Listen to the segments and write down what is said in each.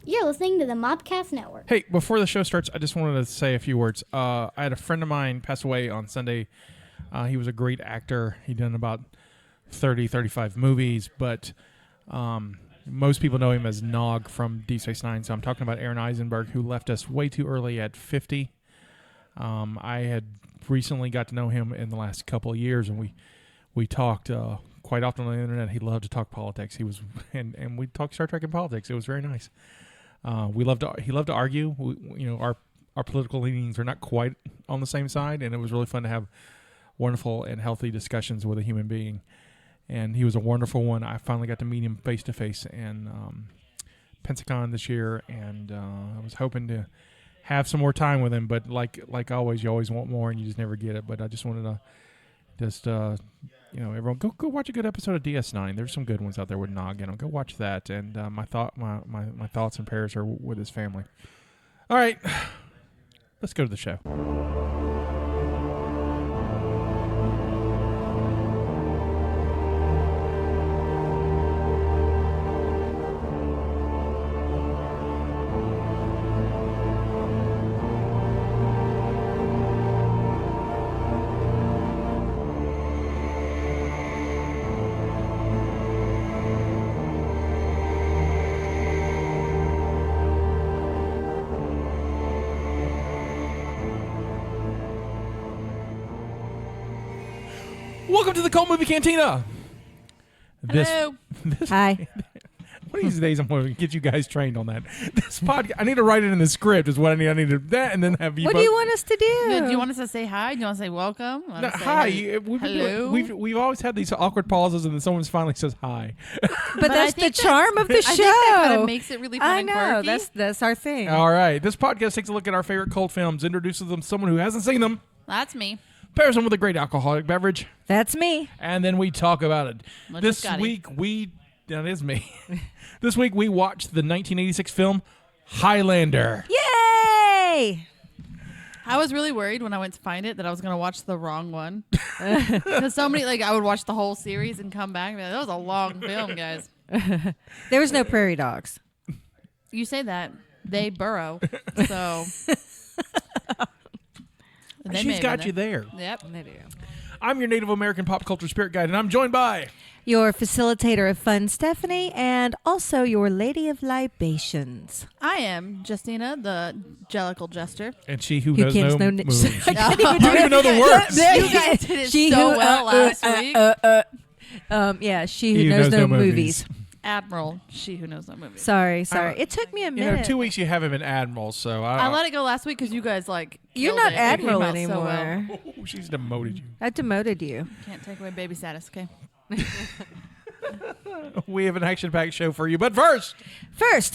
You're listening to the Mopcast Network. Hey, before the show starts, I just wanted to say a few words. I had a friend of mine pass away on Sunday. He was a great actor. He'd done about 35 movies, but most people know him as Nog from Deep Space Nine. So I'm talking about Aaron Eisenberg, who left us way too early at 50. I had recently got to know him in the last couple of years, and we talked quite often on the internet. He loved to talk politics. He was, and we talked Star Trek and politics. It was very nice. He loved to argue. Our political leanings are not quite on the same side, and it was really fun to have wonderful and healthy discussions with a human being. And he was a wonderful one. I finally got to meet him face to face in Pensacon this year, and I was hoping to have some more time with him. But like always, you always want more, and you just never get it. But I just wanted to everyone go watch a good episode of DS9. There's some good ones out there with Nog in them. Go watch that. And my thoughts and prayers are with his family. All right, let's go to the show. Welcome to the Cult Movie Cantina. Hello. Hi. One of these days, I'm going to get you guys trained on that. This podcast, I need to write it in the script. Is what I need. I need to that, and then have you. What do you want us to do? Do you want us to say hi? Do you want to say welcome? No, hi. Hello. We've always had these awkward pauses, and then someone finally says hi. But that's the charm of the show. I think that kind of makes it really fun. I know. That's our thing. All right. This podcast takes a look at our favorite cult films, introduces them to someone who hasn't seen them. That's me. Pairs them with a great alcoholic beverage. That's me. And then we talk about it. This week, that is me. This week, we watched the 1986 film Highlander. Yay! I was really worried when I went to find it that I was going to watch the wrong one. Because so many, I would watch the whole series and come back and be like, that was a long film, guys. There was no Prairie Dogs. You say that. They burrow. So... She's got you there. Yep. They do. I'm your Native American pop culture spirit guide, and I'm joined by... Your facilitator of fun, Stephanie, and also your lady of libations. I am Justina, the Jellicle Jester. And she who knows no movies. I can't even know the words. You guys did it so well last week. Yeah, she who knows no movies. Admiral, she who knows no movies. Sorry. It took me a minute. 2 weeks you haven't been Admiral, so I let it go last week because you guys You're not Admiral So anymore. well. Oh, she's demoted you. I demoted you. Can't take away baby status, okay? We have an action-packed show for you, but first,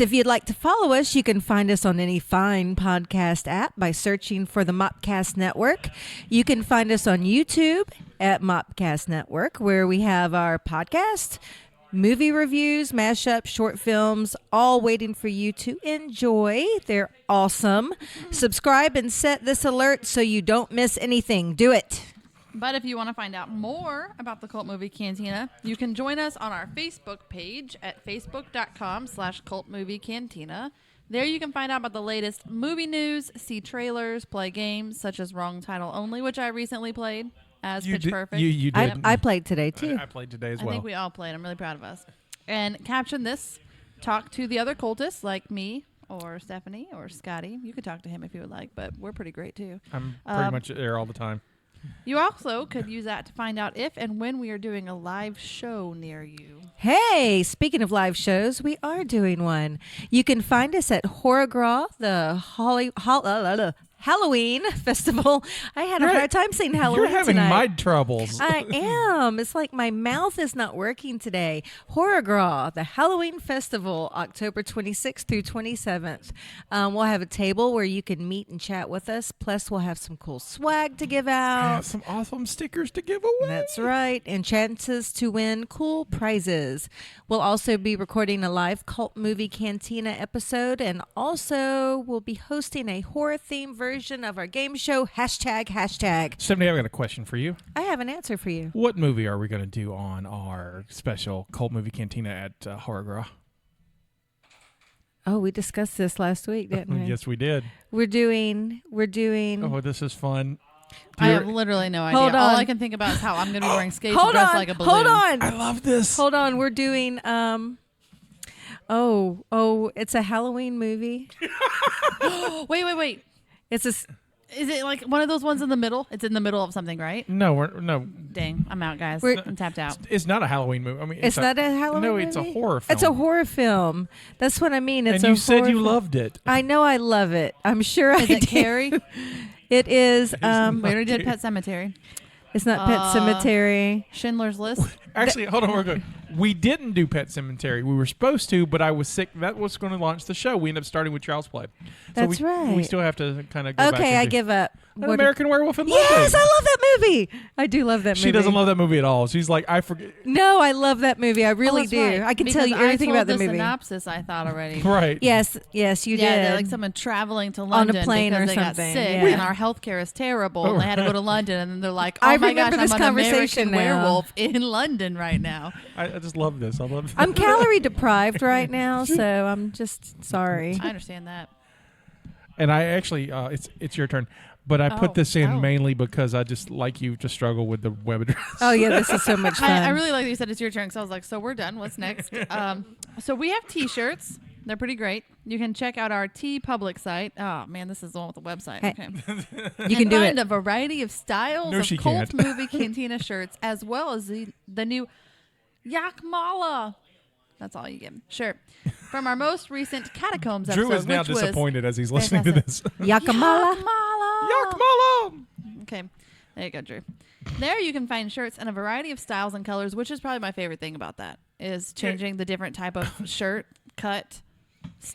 if you'd like to follow us, you can find us on any fine podcast app by searching for the Mopcast Network. You can find us on YouTube at Mopcast Network, where we have our podcast, movie reviews, mashups, short films, all waiting for you to enjoy. They're awesome. Subscribe and set this alert so you don't miss anything. Do it. But if you want to find out more about the Cult Movie Cantina, you can join us on our Facebook page at facebook.com/cultmoviecantina. There you can find out about the latest movie news, see trailers, play games such as Wrong Title Only, which I recently played as Pitch Perfect. You did. I played today, too. I played today as well. I think we all played. I'm really proud of us. And caption this. Talk to the other cultists like me or Stephanie or Scotty. You could talk to him if you would like, but we're pretty great, too. I'm pretty much there all the time. You also could use that to find out if and when we are doing a live show near you. Hey, speaking of live shows, we are doing one. You can find us at Horrorgraw, the Halloween festival. I had a hard time saying Halloween You're having tonight. mind troubles. I am. It's like my mouth is not working today. Horrorgraw, the Halloween festival, October 26th through 27th. We'll have a table where you can meet and chat with us. Plus, we'll have some cool swag to give out. Some awesome stickers to give away. That's right. And chances to win cool prizes. We'll also be recording a live Cult Movie Cantina episode. And also, we'll be hosting a horror-themed version of our game show, hashtag. Stephanie, I've got a question for you. I have an answer for you. What movie are we going to do on our special Cult Movie Cantina at Horrorgraw? Oh, we discussed this last week, didn't we? Yes, we did. We're doing. Oh, this is fun. I have literally no idea. Hold All on. I can think about is how I'm going to be wearing skates Hold dressed on. like a balloon. Hold on. I love this. Hold on. We're doing. It's a Halloween movie. Wait. It's a. Is it like one of those ones in the middle? It's in the middle of something, right? No. Dang, I'm out, guys. I'm tapped out. It's not a Halloween movie. I mean, It's not a Halloween No, movie? it's a horror film. It's a horror film. That's what I mean. It's and you a said horror you film. loved it. I know I love it. I'm sure I Is it do. Carrie? It is. We already did Pet Cemetery. It's not Pet Cemetery. Schindler's List. Actually, hold on, we're good. We didn't do Pet Cemetery. We were supposed to, but I was sick. That was going to launch the show. We ended up starting with Child's Play. That's We right. still have to kind of go back. Okay, I and do give up. An American Werewolf in Yes, London. I love that movie. I do love that movie. She doesn't love that movie at all. She's like, I forget. No, I love that movie. I really that's do. right. I can Because tell you everything I told about the movie. synopsis, I thought already. Right. Yes, you Yeah, did. they're like someone traveling to On a London plane because or they got something, sick yeah. and our healthcare is terrible and they had to go to London and then they're like, oh I my gosh, remember this I'm an conversation American now. werewolf in London right now. I just love this. I love this. I'm calorie deprived right now, so I'm just sorry. I understand that. And I actually, it's your turn. But I put this in mainly because I just like you to struggle with the web address. Oh yeah, this is so much fun. I really like that you said it's your turn because I was like, so we're done. What's next? So we have T-shirts. They're pretty great. You can check out our T Public site. Oh man, this is the one with the website. Hey, Okay. you can do find it. a variety of styles No, of she cult can't. movie Cantina shirts, as well as the new Yakmala. That's all you get. Sure. From our most recent Catacombs Drew episode, is now which was disappointed as he's listening to this. Yakamala. Yakmala! Okay. There you go, Drew. There you can find shirts in a variety of styles and colors, which is probably my favorite thing about that, is changing the different type of shirt, cut,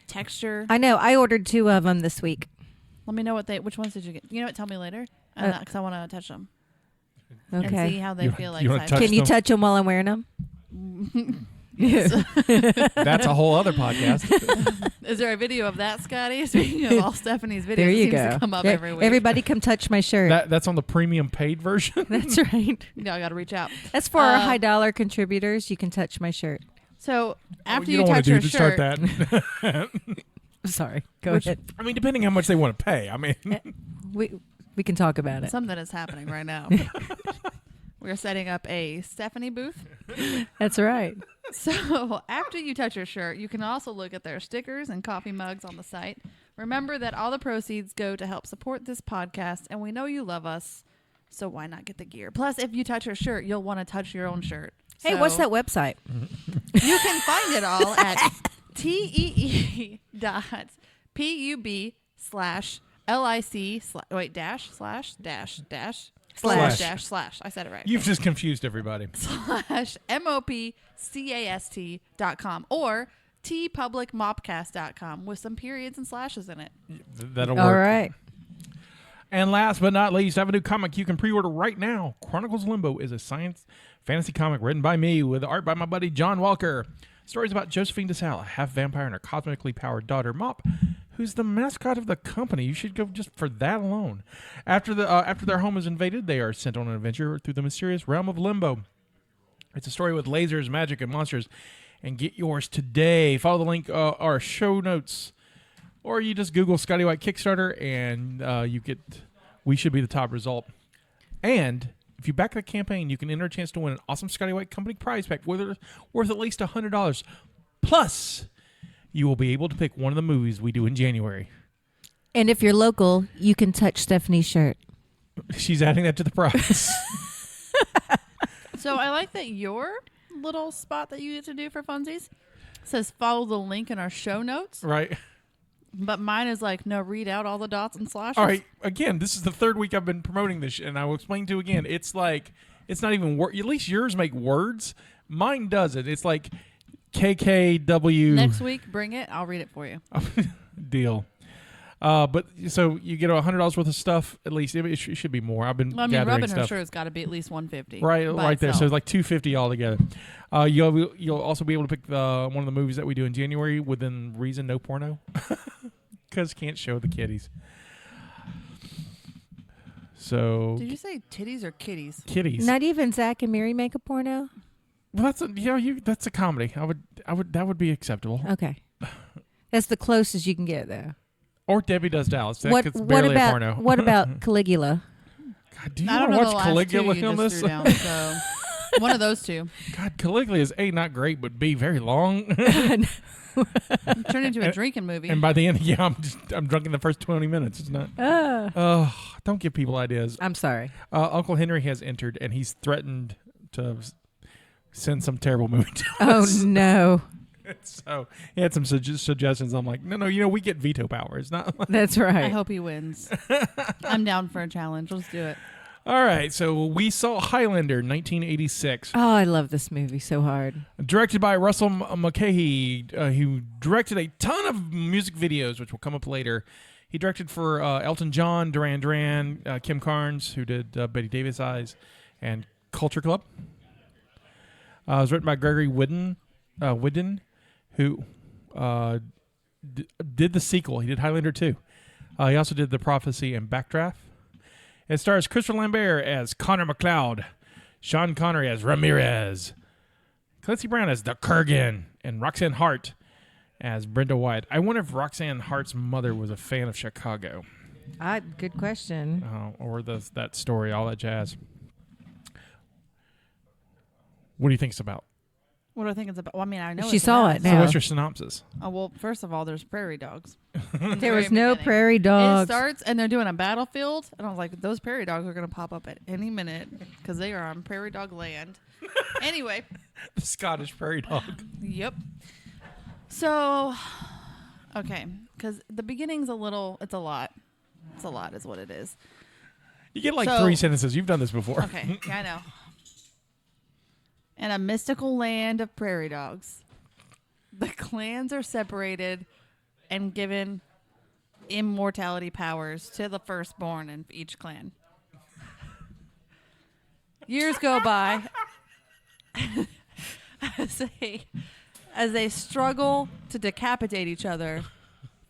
texture. I know. I ordered 2 of them this week. Let me know which ones did you get? You know what? Tell me later, because I want to touch them and see Okay. how they You- feel like. you wanna side touch by Can you them? touch them while I'm wearing them? That's a whole other podcast. side. Is there a video of that, Scotty? Speaking of all Stephanie's videos, There it you seems go. to come up Yeah, every week. everybody come touch my shirt. That's on the premium paid version. That's right. No, I got to reach out. That's for our Uh, high dollar contributors. You can touch my shirt. So after you you don't want touch to do your to shirt, start that. Sorry. Go Which- ahead. I mean, depending how much they want to pay. I mean, We can talk about it. something is happening right now. We're setting up a Stephanie booth. That's right. So after you touch your shirt, you can also look at their stickers and coffee mugs on the site. Remember that all the proceeds go to help support this podcast, and we know you love us, so why not get the gear? Plus, if you touch your shirt, you'll want to touch your own shirt. Hey, what's that website? You can find it all at tee.pub/lic/dash/dash/. I said it right. you've just confused everybody. /mopcast.com or tpublicmopcast.com with some periods and slashes in it. That'll work. All right. And last but not least, I have a new comic you can pre-order right now. Chronicles Limbo is a science fantasy comic written by me with art by my buddy John Walker. Stories about Josephine DeSalle, a half-vampire and her cosmically powered daughter, Mop, who's the mascot of the company. You should go just for that alone. After their home is invaded, they are sent on an adventure through the mysterious realm of Limbo. It's a story with lasers, magic, and monsters. And get yours today. Follow the link, our show notes. Or you just Google Scotty White Kickstarter, and you get We Should Be the Top result. And if you back the campaign, you can enter a chance to win an awesome Scotty White Company prize pack worth at least $100. Plus, you will be able to pick one of the movies we do in January. And if you're local, you can touch Stephanie's shirt. She's adding that to the prize. So I like that your little spot that you get to do for funsies says follow the link in our show notes. Right? But mine is like, no, read out all the dots and slashes. All right. Again, this is the third week I've been promoting this, and I will explain to you again. It's like, it's not even at least yours make words. Mine doesn't. It's like KKW. Next week, bring it. I'll read it for you. Deal. But so you get $100 worth of stuff at least. It should be more. I've been Well, I mean, gathering rubbing her stuff. sure has got to be at least $150. Right by there. So itself. it's like $250 altogether. You'll also be able to pick one of the movies that we do in January within reason, no porno, because can't show the kiddies. So Did you say titties or kitties? kitties. Not even Zach and Mary make a porno? Well, that's a comedy. That would be acceptable. Okay. That's the closest you can get, though. Or Debbie Does Dallas. That What gets barely a about porno. what about Caligula? God, do you I want don't to know the watch last Caligula two you on just this? threw down, so one of those two. God, Caligula is A, not great, but B, very long. Turned into a drinking movie. And by the end, I'm drunk in the first 20 minutes. It's not. Don't give people ideas. I'm sorry. Uncle Henry has entered, and he's threatened to send some terrible movie to Oh us. no, So he had some suggestions. I'm like, no, we get veto power. It's not. that's right. I hope he wins. I'm down for a challenge. Let's do it. All right, so we saw Highlander, 1986. Oh, I love this movie so hard. Directed by Russell Mulcahy, who directed a ton of music videos, which will come up later. He directed for Elton John, Duran Duran, Kim Carnes, who did Betty Davis Eyes, and Culture Club. It was written by Gregory Whidden, who did the sequel. He did Highlander 2. He also did The Prophecy and Backdraft. It stars Christopher Lambert as Connor McLeod, Sean Connery as Ramirez, Clancy Brown as the Kurgan, and Roxanne Hart as Brenda White. I wonder if Roxanne Hart's mother was a fan of Chicago. Good question. Or that story, all that jazz. What do you think it's about? What do I think it's about? Well, I mean, I know She it's saw about it So now. what's your synopsis? Oh, well, first of all, there's prairie dogs. There was no prairie It dogs. starts and they're doing a battlefield, and I was like, those prairie dogs are going to pop up at any minute because they are on prairie dog land. Anyway. The Scottish prairie dog. Yep. So, okay, because the beginning's it's a lot. It's a lot is what it is. You get like So- 3 sentences. You've done this before. Okay, yeah, I know. In a mystical land of prairie dogs, the clans are separated and given immortality powers to the firstborn in each clan. Years go by as they struggle to decapitate each other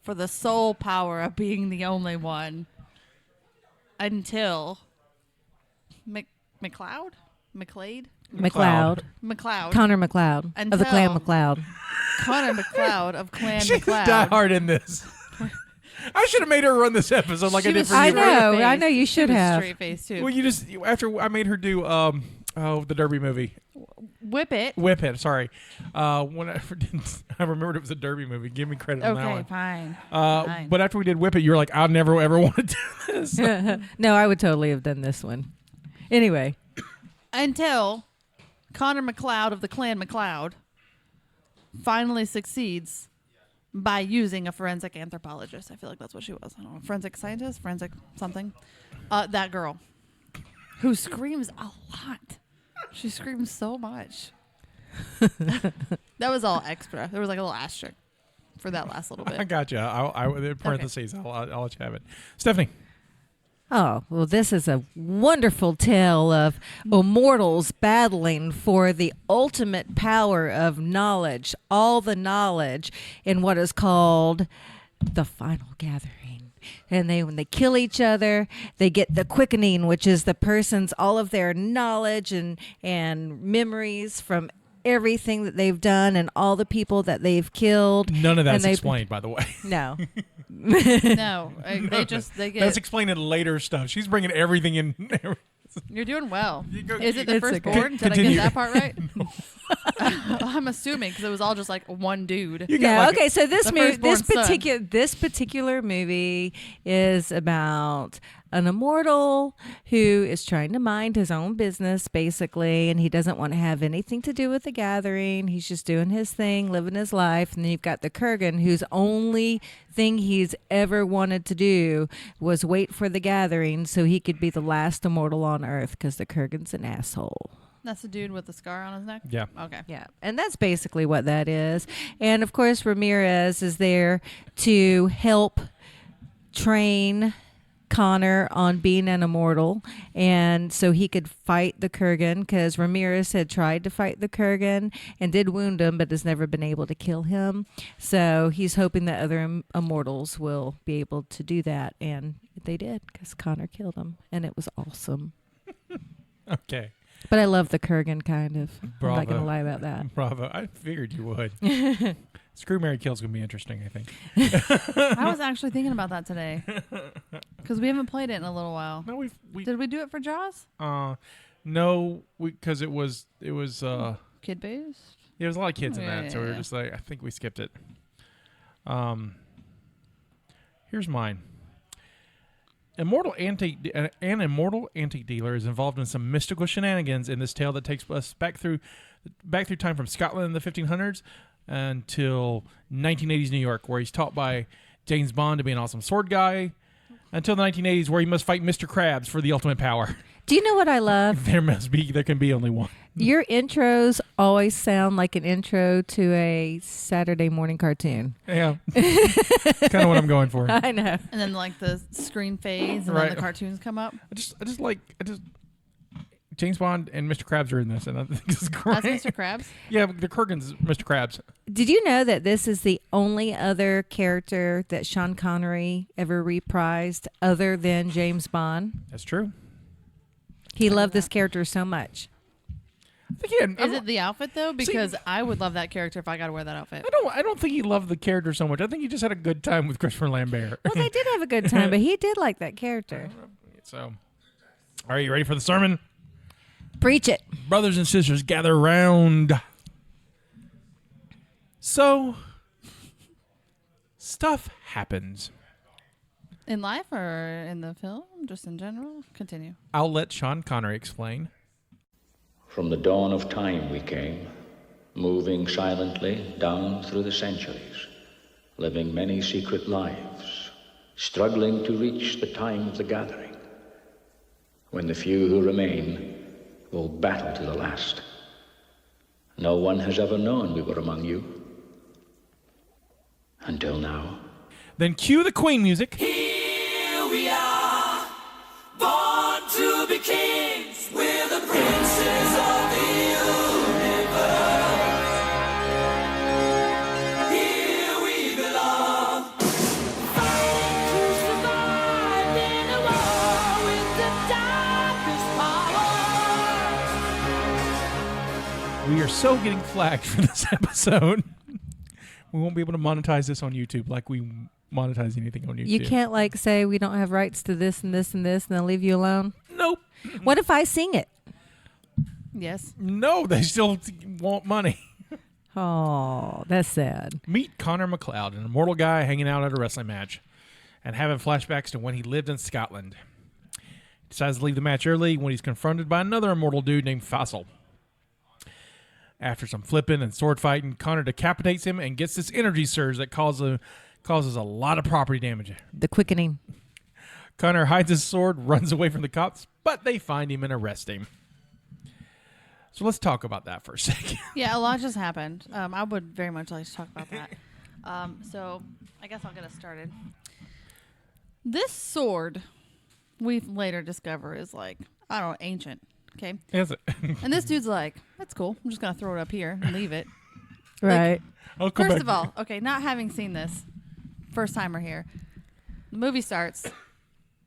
for the sole power of being the only one until McLeod? McLeod. McLeod. Connor McLeod of the Clan Until- McLeod. Connor McLeod of Clan She's McLeod. die hard in this. I should have made her run this episode like I She did was for you. I straight know. face. I know you She should was have. straight face too. Well, you just after I made her do the Derby movie, Whip it. Whip It. Sorry, when I remembered it was a Derby movie. Give me credit on that Okay, one. fine. But after we did Whip It, you were like, I'll never ever want to do this. No, I would totally have done this one. Anyway, Until Connor McLeod of the Clan McLeod finally succeeds by using a forensic anthropologist. I feel like that's what she was. I don't know, forensic scientist, forensic something. That girl who screams a lot. She screams so much. That was all extra. There was like a little asterisk for that last little I bit. got you. I in parentheses. I'll let you have it. Stephanie. oh, well, this is a wonderful tale of immortals battling for the ultimate power of knowledge, all the knowledge in what is called the final gathering. And when they kill each other, they get the quickening, which is the person's all of their knowledge and memories from everything that they've done and all the people that they've killed. None of that's And they- explained, by the way. No. No, they get. That's explained in later stuff. She's bringing everything in. You're doing well. go- Is it the It's okay. firstborn? Did I Continue. get that part right? I'm assuming because it was all just like one dude. You got Yeah. like Okay. So this the movie, firstborn this particular movie is about an immortal who is trying to mind his own business, basically, and he doesn't want to have anything to do with the gathering. He's just doing his thing, living his life. And then you've got the Kurgan, whose only thing he's ever wanted to do was wait for the gathering so he could be the last immortal on Earth, because the Kurgan's an asshole. That's the dude with the scar on his neck. Yeah. Okay. Yeah, and that's basically what that is. And of course, Ramirez is there to help train Connor on being an immortal, and so he could fight the Kurgan, because Ramirez had tried to fight the Kurgan and did wound him, but has never been able to kill him. So he's hoping that other immortals will be able to do that, and they did, because Connor killed him, and it was awesome. Okay. But I love the Kurgan kind of. Bravo. I'm not going to lie about that. Bravo. I figured you would. Screw, Mary, Kill's going to be interesting, I think. I was actually thinking about that today because we haven't played it in a little while. No, we Did we do it for Jaws? No, because it was Kid based. there was a lot of kids in Yeah, that, so we were yeah. just like, I think we skipped it. Here's mine. An immortal antique dealer is involved in some mystical shenanigans in this tale that takes us back through time from Scotland in the 1500s until 1980s New York, where he's taught by James Bond to be an awesome sword guy, until the 1980s, where he must fight Mr. Krabs for the ultimate power. Do you know what I love? There can be only one. Your intros always sound like an intro to a Saturday morning cartoon. Yeah, kind of what I'm going for. I know. And then like the screen fades and Right. then the cartoons come up. I just James Bond and Mr. Krabs are in this, and I think this is great. That's Mr. Krabs. Yeah, the Kurgan's Mr. Krabs. Did you know that this is the only other character that Sean Connery ever reprised other than James Bond? That's true. He loved this character so much. I think Is it the outfit though? Because I would love that character if I got to wear that outfit. I don't think he loved the character so much. I think he just had a good time with Christopher Lambert. Well, they did have a good time, but he did like that character. So, are you ready for the sermon? Preach it. Brothers and sisters, gather round. So, stuff happens. In life or in the film, just in general? Continue. I'll let Sean Connery explain. From the dawn of time we came, moving silently down through the centuries, living many secret lives, struggling to reach the time of the gathering, when the few who remain will battle to the last. No one has ever known we were among you, until now. Then cue the Queen music. Here we are, born to be kings. We're the princes of the universe. Here we belong, fighting to survive in a war with the darkest power. We are so getting flagged for this episode. We won't be able to monetize this on YouTube like we monetize anything on YouTube. You can't like say we don't have rights to this and this and this and then leave you alone. Nope. What if I sing it? Yes. No, they still want money. Oh, that's sad. Meet Connor McLeod, an immortal guy hanging out at a wrestling match and having flashbacks to when he lived in Scotland. He decides to leave the match early when he's confronted by another immortal dude named Fossil. After some flipping and sword fighting, Connor decapitates him and gets this energy surge that causes a lot of property damage. The quickening. Connor hides his sword, runs away from the cops, but they find him and arrest him. So let's talk about that for a second. Yeah, a lot just happened. I would very much like to talk about that. So I guess I'll get us started. This sword, we later discover, is like, I don't know, ancient. Okay. Is it? And this dude's like, that's cool. I'm just going to throw it up here and leave it. Right. I'll come First back. of all, okay, not having seen this, first timer here. The movie starts.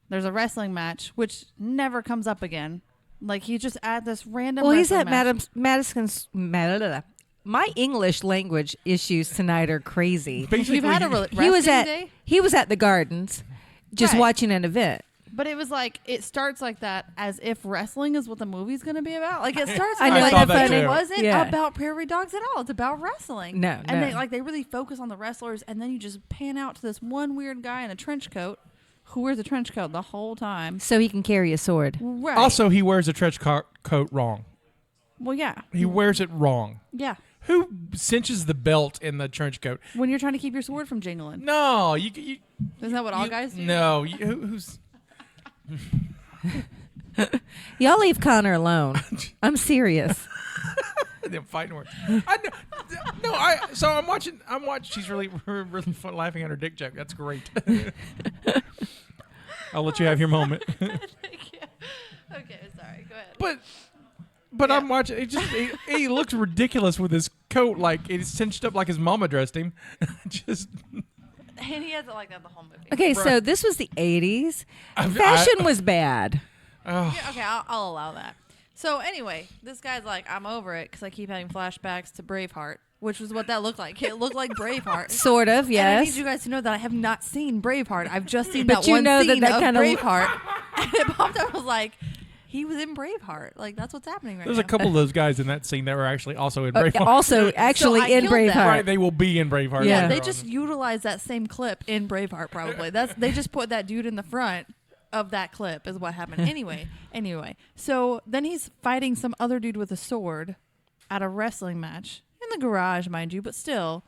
There's a wrestling match, which never comes up again. Like, he's just at this random Well, he's wrestling at match. Madison's. My English language issues tonight are crazy. Basically, You've had a He was wrestling at day? he was at the Gardens, just Right. watching an event. But it was like, it starts like that as if wrestling is what the movie's going to be about. Like, it starts I know, like I thought that it too. wasn't Yeah. about Prairie Dogs at all. It's about wrestling. No, And no. they really focus on the wrestlers, and then you just pan out to this one weird guy in a trench coat who wears a trench coat the whole time. So he can carry a sword. Right. Also, he wears a trench coat wrong. well, yeah. He wears it wrong. Yeah. Who cinches the belt in the trench coat? When you're trying to keep your sword from jingling. No, you Isn't that what all guys do? No, who's Y'all leave Connor alone. I'm serious. them fighting words? So I'm watching. She's really fun laughing at her dick joke. That's great. I'll let you have your moment. Thank you. Okay, sorry. Go ahead. But Yeah. I'm watching. He looks ridiculous with his coat, like it's cinched up like his mama dressed him. Just And he has it like that the whole movie. Okay, so this was the 80s. Fashion was bad. Yeah, okay, I'll allow that. So anyway, this guy's like, I'm over it because I keep having flashbacks to Braveheart, which was what that looked like. It looked like Braveheart. Sort of, And I need yes. you guys to know that I have not seen Braveheart. I've just seen But that you one know that scene that of kinda- Braveheart. And it popped up. I was like, he was in Braveheart. Like, that's what's happening right There's now. a couple of those guys in that scene that were actually also in Braveheart. Also, actually I in killed that. Braveheart. Right, they will be in Braveheart. Yeah. later They on. just utilized that same clip in Braveheart, probably. They just put that dude in the front of that clip is what happened. Anyway. So then he's fighting some other dude with a sword at a wrestling match in the garage, mind you, but still.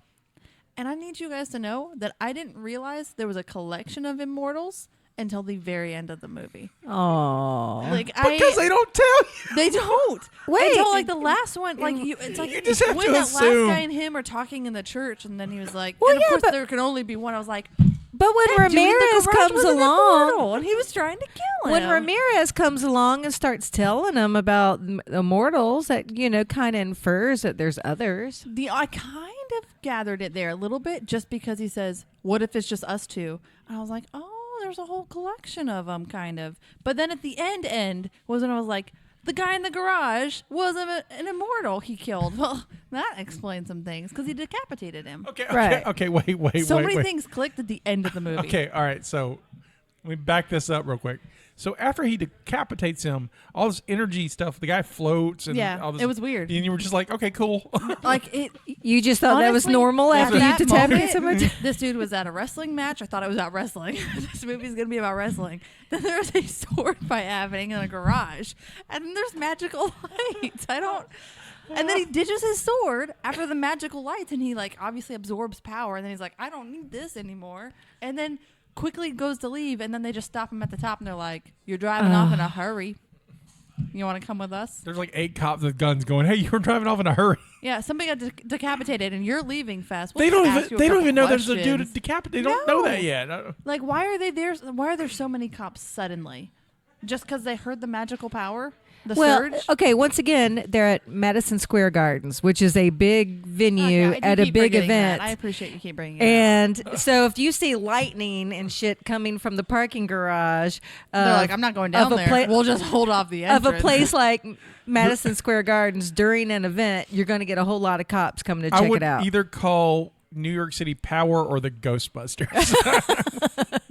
And I need you guys to know that I didn't realize there was a collection of immortals until the very end of the movie. Oh. Like because they don't tell you. They don't. Wait. Until like the last one, like it's like You just have when to that assume. last guy and him are talking in the church, and then he was like, Well, and of yeah, course but- there can only be one. I was like, But when that dude in the Ramirez garage comes was an along, immortal, and he was trying to kill him. when Ramirez comes along and starts telling them about immortals, that kind of infers that there's others. I kind of gathered it there a little bit, just because he says, "What if it's just us two?" And I was like, "Oh, there's a whole collection of them, kind of." But then at the end was when I was like, the guy in the garage was an immortal he killed. Well, that explains some things because he decapitated him. Okay, Right. okay, wait. So many things clicked at the end of the movie. Okay, all right. So let me back this up real quick. So after he decapitates him, all this energy stuff, the guy floats and Yeah, all this, it was weird. And you were just like, okay, cool. Like it. You just thought that was Honestly, normal at after you that decapitate moment, someone? This dude was at a wrestling match. I thought it was about wrestling. This movie's gonna be about wrestling. Then there's a sword fight happening in a garage, and then there's magical lights. And then he ditches his sword after the magical lights, and he like obviously absorbs power. And then he's like, I don't need this anymore. And then quickly goes to leave, and then they just stop him at the top, and they're like, "You're driving off in a hurry. You want to come with us?" There's like 8 cops with guns going, hey, you were driving off in a hurry. Yeah, somebody got decapitated, and you're leaving fast. They We'll don't ask you even a couple know there's a questions. dude decapitated. They don't know No. that yet. Like, why are they there? Why are there so many cops suddenly? Just because they heard the magical power, the surge. Okay, once again, they're at Madison Square Gardens, which is a big venue Okay, I do at a keep big forgetting event. that. I appreciate you keep bringing it up. And so if you see lightning and shit coming from the parking garage, They're like, I'm not going down of a there. pla- We'll just hold off the of entrance. a place like Madison Square Gardens during an event, you're going to get a whole lot of cops coming to check I would it out. either call New York City Power or the Ghostbusters.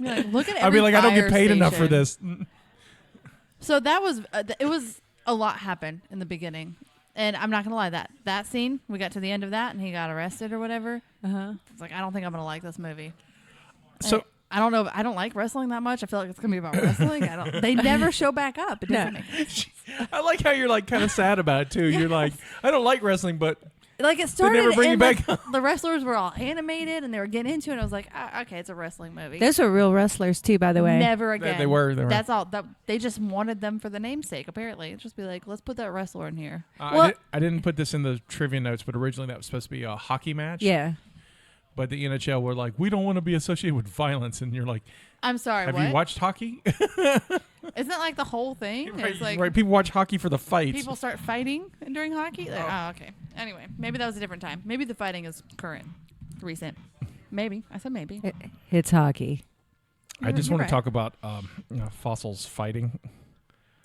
Be like, look at I'd be every like, I don't get fire paid enough for station. this. So that was it was a lot happened in the beginning, and I'm not gonna lie, that scene, we got to the end of that and he got arrested or whatever. It's like, I don't think I'm gonna like this movie. So I don't know. I don't like wrestling that much. I feel like it's gonna be about wrestling. They never show back up. It doesn't make sense. I like how you're like kind of sad about it too. You're like, I don't like wrestling, but Like it started, never bring and you like, back the wrestlers were all animated and they were getting into it. And I was like, okay, it's a wrestling movie. Those are real wrestlers too, by the way. Never again. They were. That's all. They just wanted them for the namesake. Apparently, it's just be like, let's put that wrestler in here. I didn't put this in the trivia notes, but originally that was supposed to be a hockey match. Yeah. But the NHL were like, we don't want to be associated with violence, and you're like, I'm sorry. have what? you watched hockey? Isn't that like the whole thing? It's like right. People watch hockey for the fights. people start fighting during hockey. Like, oh, okay. Anyway, maybe that was a different time. Maybe the fighting is current, recent. Maybe I said maybe. It's hockey. I just You're want right. to talk about fossils fighting.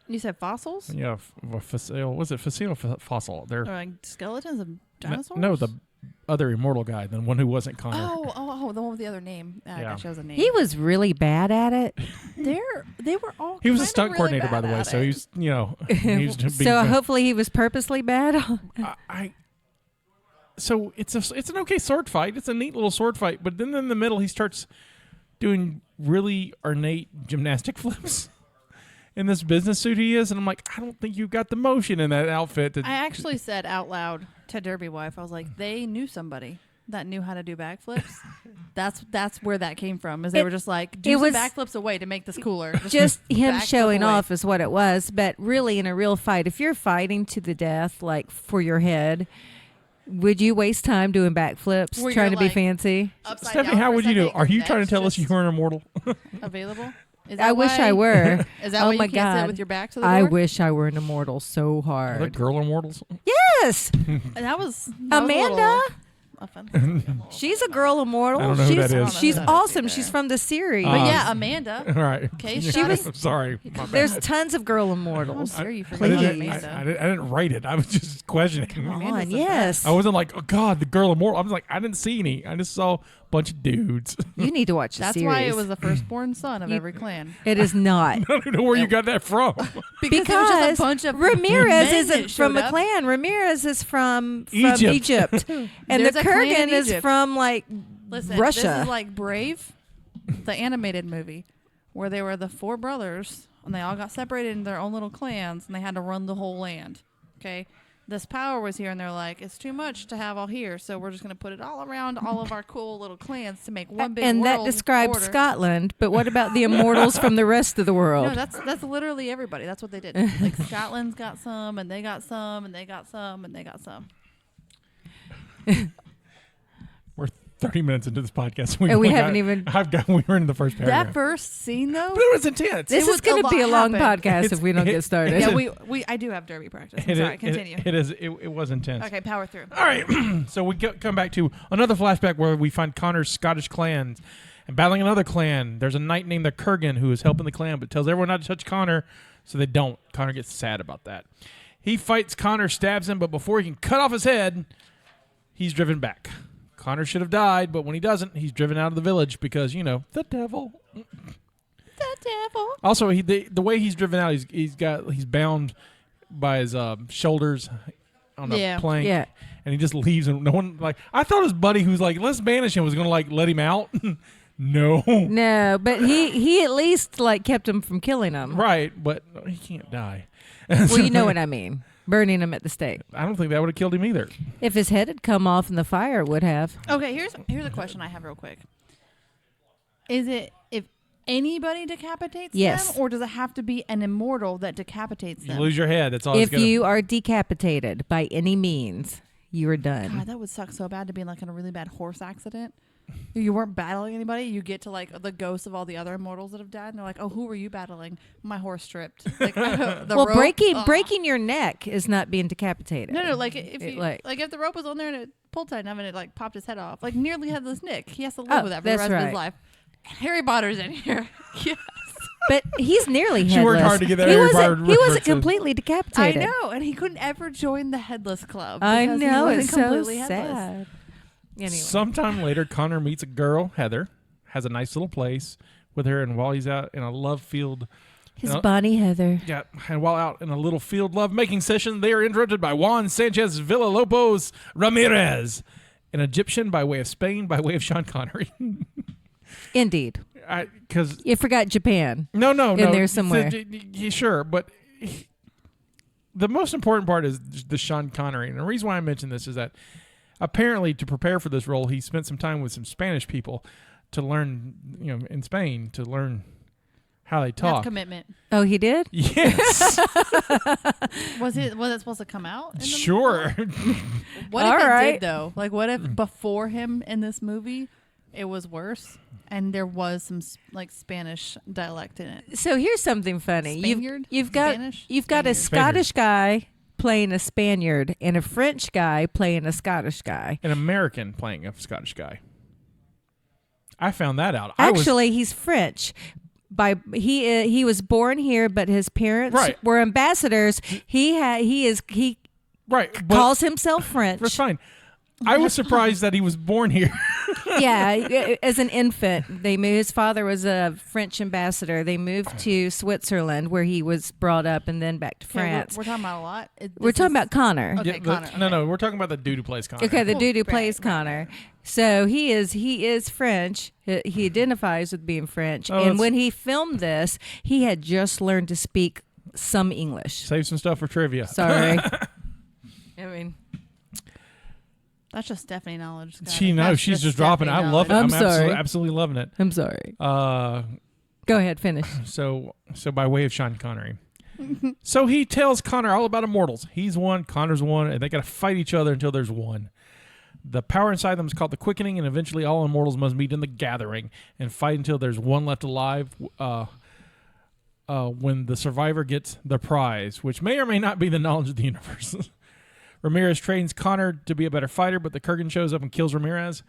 You said fossils? Yeah, fossil. Was it fossil or fossil? They're Or like skeletons of dinosaurs? no, the other immortal guy, the one who wasn't Connor. Oh, the one with the other name. I Yeah. gosh, that was a name. He was really bad at it. They were all. He was a kinda stunt really coordinator, by bad the way, at so it. he's he used to be. So hopefully he was purposely bad. So it's an okay sword fight. It's a neat little sword fight, but then in the middle he starts doing really ornate gymnastic flips in this business suit he is, and I'm like, I don't think you've got the motion in that outfit. I actually said out loud to Derby wife, I was like, they knew somebody that knew how to do backflips. That's where that came from. Is they were just like, do it some was- backflips away to make this cooler. Just him backflip showing away. off is what it was. But really, in a real fight, if you're fighting to the death, like for your head, would you waste time doing backflips, Where trying to you're, be like, fancy? Upside Stephanie, down how for a would you do? second, Are you your trying to neck's tell us you just weren't immortal? available? Is I that wish why- I were. Is that Oh why my you can't sit God. with your back to the I door? wish I were an immortal so Are the hard. girl immortals? Yes, That was Amanda. offensive. She's a girl immortal. I don't know who she's that is. she's I don't know who that is awesome. either. She's from the series. But yeah, Amanda. All right. Okay, She was- I'm sorry. My bad. There's tons of girl How immortals. dare you I forget about didn't, Amanda? I didn't write it. I was just questioning. Come Amanda's on, the yes. I wasn't like, oh God, the girl immortal. I was like, I didn't see any. I just saw a bunch of dudes. You need to watch the That's series. why it was the firstborn son of You- every clan. It is not. I don't know where you got that from. Because it was just a bunch of Ramirez men isn't that from showed a up. clan. Ramirez is from Egypt. Egypt. And There's the a clan Kurgan in is Egypt. from like Listen, Russia. this is like Brave, the animated movie, where they were the 4 brothers and they all got separated in their own little clans and they had to run the whole land. Okay, this power was here and they're like, it's too much to have all here, so we're just going to put it all around all of our cool little clans to make one big and that world describes order. Scotland. But what about the immortals from the rest of the world? No, that's literally everybody. That's what they did. Like Scotland's got some, and they got some, and they got some, and they got some. We're 30 minutes into this podcast. And we haven't even- We were in the first paragraph. That first scene though. But it was intense. This It is was going a to be a lot long happened. podcast if we don't get started. Yeah, I do have derby practice. I'm sorry, continue. It was intense. Okay, power through. All right. So we come back to another flashback where we find Connor's Scottish clan and battling another clan. There's a knight named the Kurgan who is helping the clan but tells everyone not to touch Connor, so they don't. Connor gets sad about that. He fights Connor, stabs him, but before he can cut off his head, he's driven back. Connor should have died, but when he doesn't, he's driven out of the village because, the devil. The devil. Also, the way he's driven out, he's bound by his shoulders on a plank. Yeah. And he just leaves, and no one I thought his buddy who's like, let's banish him, was gonna let him out. No. No, but he at least kept him from killing him. Right, but he can't die. Well, you know what I mean. Burning him at the stake. I don't think that would have killed him either. If his head had come off in the fire, it would have. Okay, here's a question I have real quick. Is it if anybody decapitates Yes. them, or does it have to be an immortal that decapitates You them? lose your head. That's all. If you are decapitated by any means, you are done. God, that would suck so bad to be in a really bad horse accident. You weren't battling anybody. You get to the ghosts of all the other immortals that have died, and they're like, "Oh, who were you battling? My horse tripped." The well, rope, breaking your neck is not being decapitated. No, if the rope was on there and it pulled tight enough and it popped his head off, nearly headless Nick. He has to live with that for the that's rest of right. his life. Harry Potter's in here. Yes. But he's nearly headless. She worked hard to get that He Harry wasn't, Potter he wasn't references. completely I decapitated. know, and he couldn't ever join the Headless Club. I because he know. wasn't It's so completely headless. sad. Anyway. Sometime later, Connor meets a girl, Heather, has a nice little place with her, and while he's out in a love field, His Bonnie Heather. yeah, and while out in a little field love making session, they are interrupted by Juan Sanchez Villalobos Ramirez, an Egyptian by way of Spain, by way of Sean Connery. Indeed. Because You forgot Japan. no, In there somewhere. Sure, but the most important part is the Sean Connery, and the reason why I mention this is that apparently to prepare for this role, he spent some time with some Spanish people to learn, in Spain, to learn how they That's talk. commitment. Oh, he did? Yes, Was it supposed to come out? In the sure. What All if it right. did though? What if before him in this movie, it was worse, and there was some Spanish dialect in it? So here's something funny. Spaniard? You've got Spanish? you've got a Spaniard. Scottish guy playing a Spaniard and a French guy playing a Scottish guy. An American playing a Scottish guy. I found that out. Actually, he's French. He was born here, but his parents Right. were ambassadors. He right, but calls himself French. that's fine. I was surprised that he was born here. Yeah, as an infant, his father was a French ambassador. They moved to Switzerland, where he was brought up, and then back to Okay, France. we're talking about a lot. We're talking about Connor. Okay, Yeah, Connor. No, we're talking about the dude who plays Connor. Okay, the dude who Right, plays right, Connor. So he is French. He identifies with being French. Oh, and that's- when he filmed this, he had just learned to speak some English. Save some stuff for trivia. Sorry. I mean, That's just Stephanie knowledge. Scotty. She knows. That's She's just dropping it. Stephanie I love it. knowledge. I'm sorry. Absolutely loving it. I'm sorry. Uh, Go ahead, finish. so by way of Sean Connery. So he tells Connor all about immortals. He's one, Connor's one, and they got to fight each other until there's one. The power inside them is called the quickening, and eventually all immortals must meet in the gathering and fight until there's one left alive. When the survivor gets the prize, which may or may not be the knowledge of the universe. Ramirez trains Connor to be a better fighter, but the Kurgan shows up and kills Ramirez.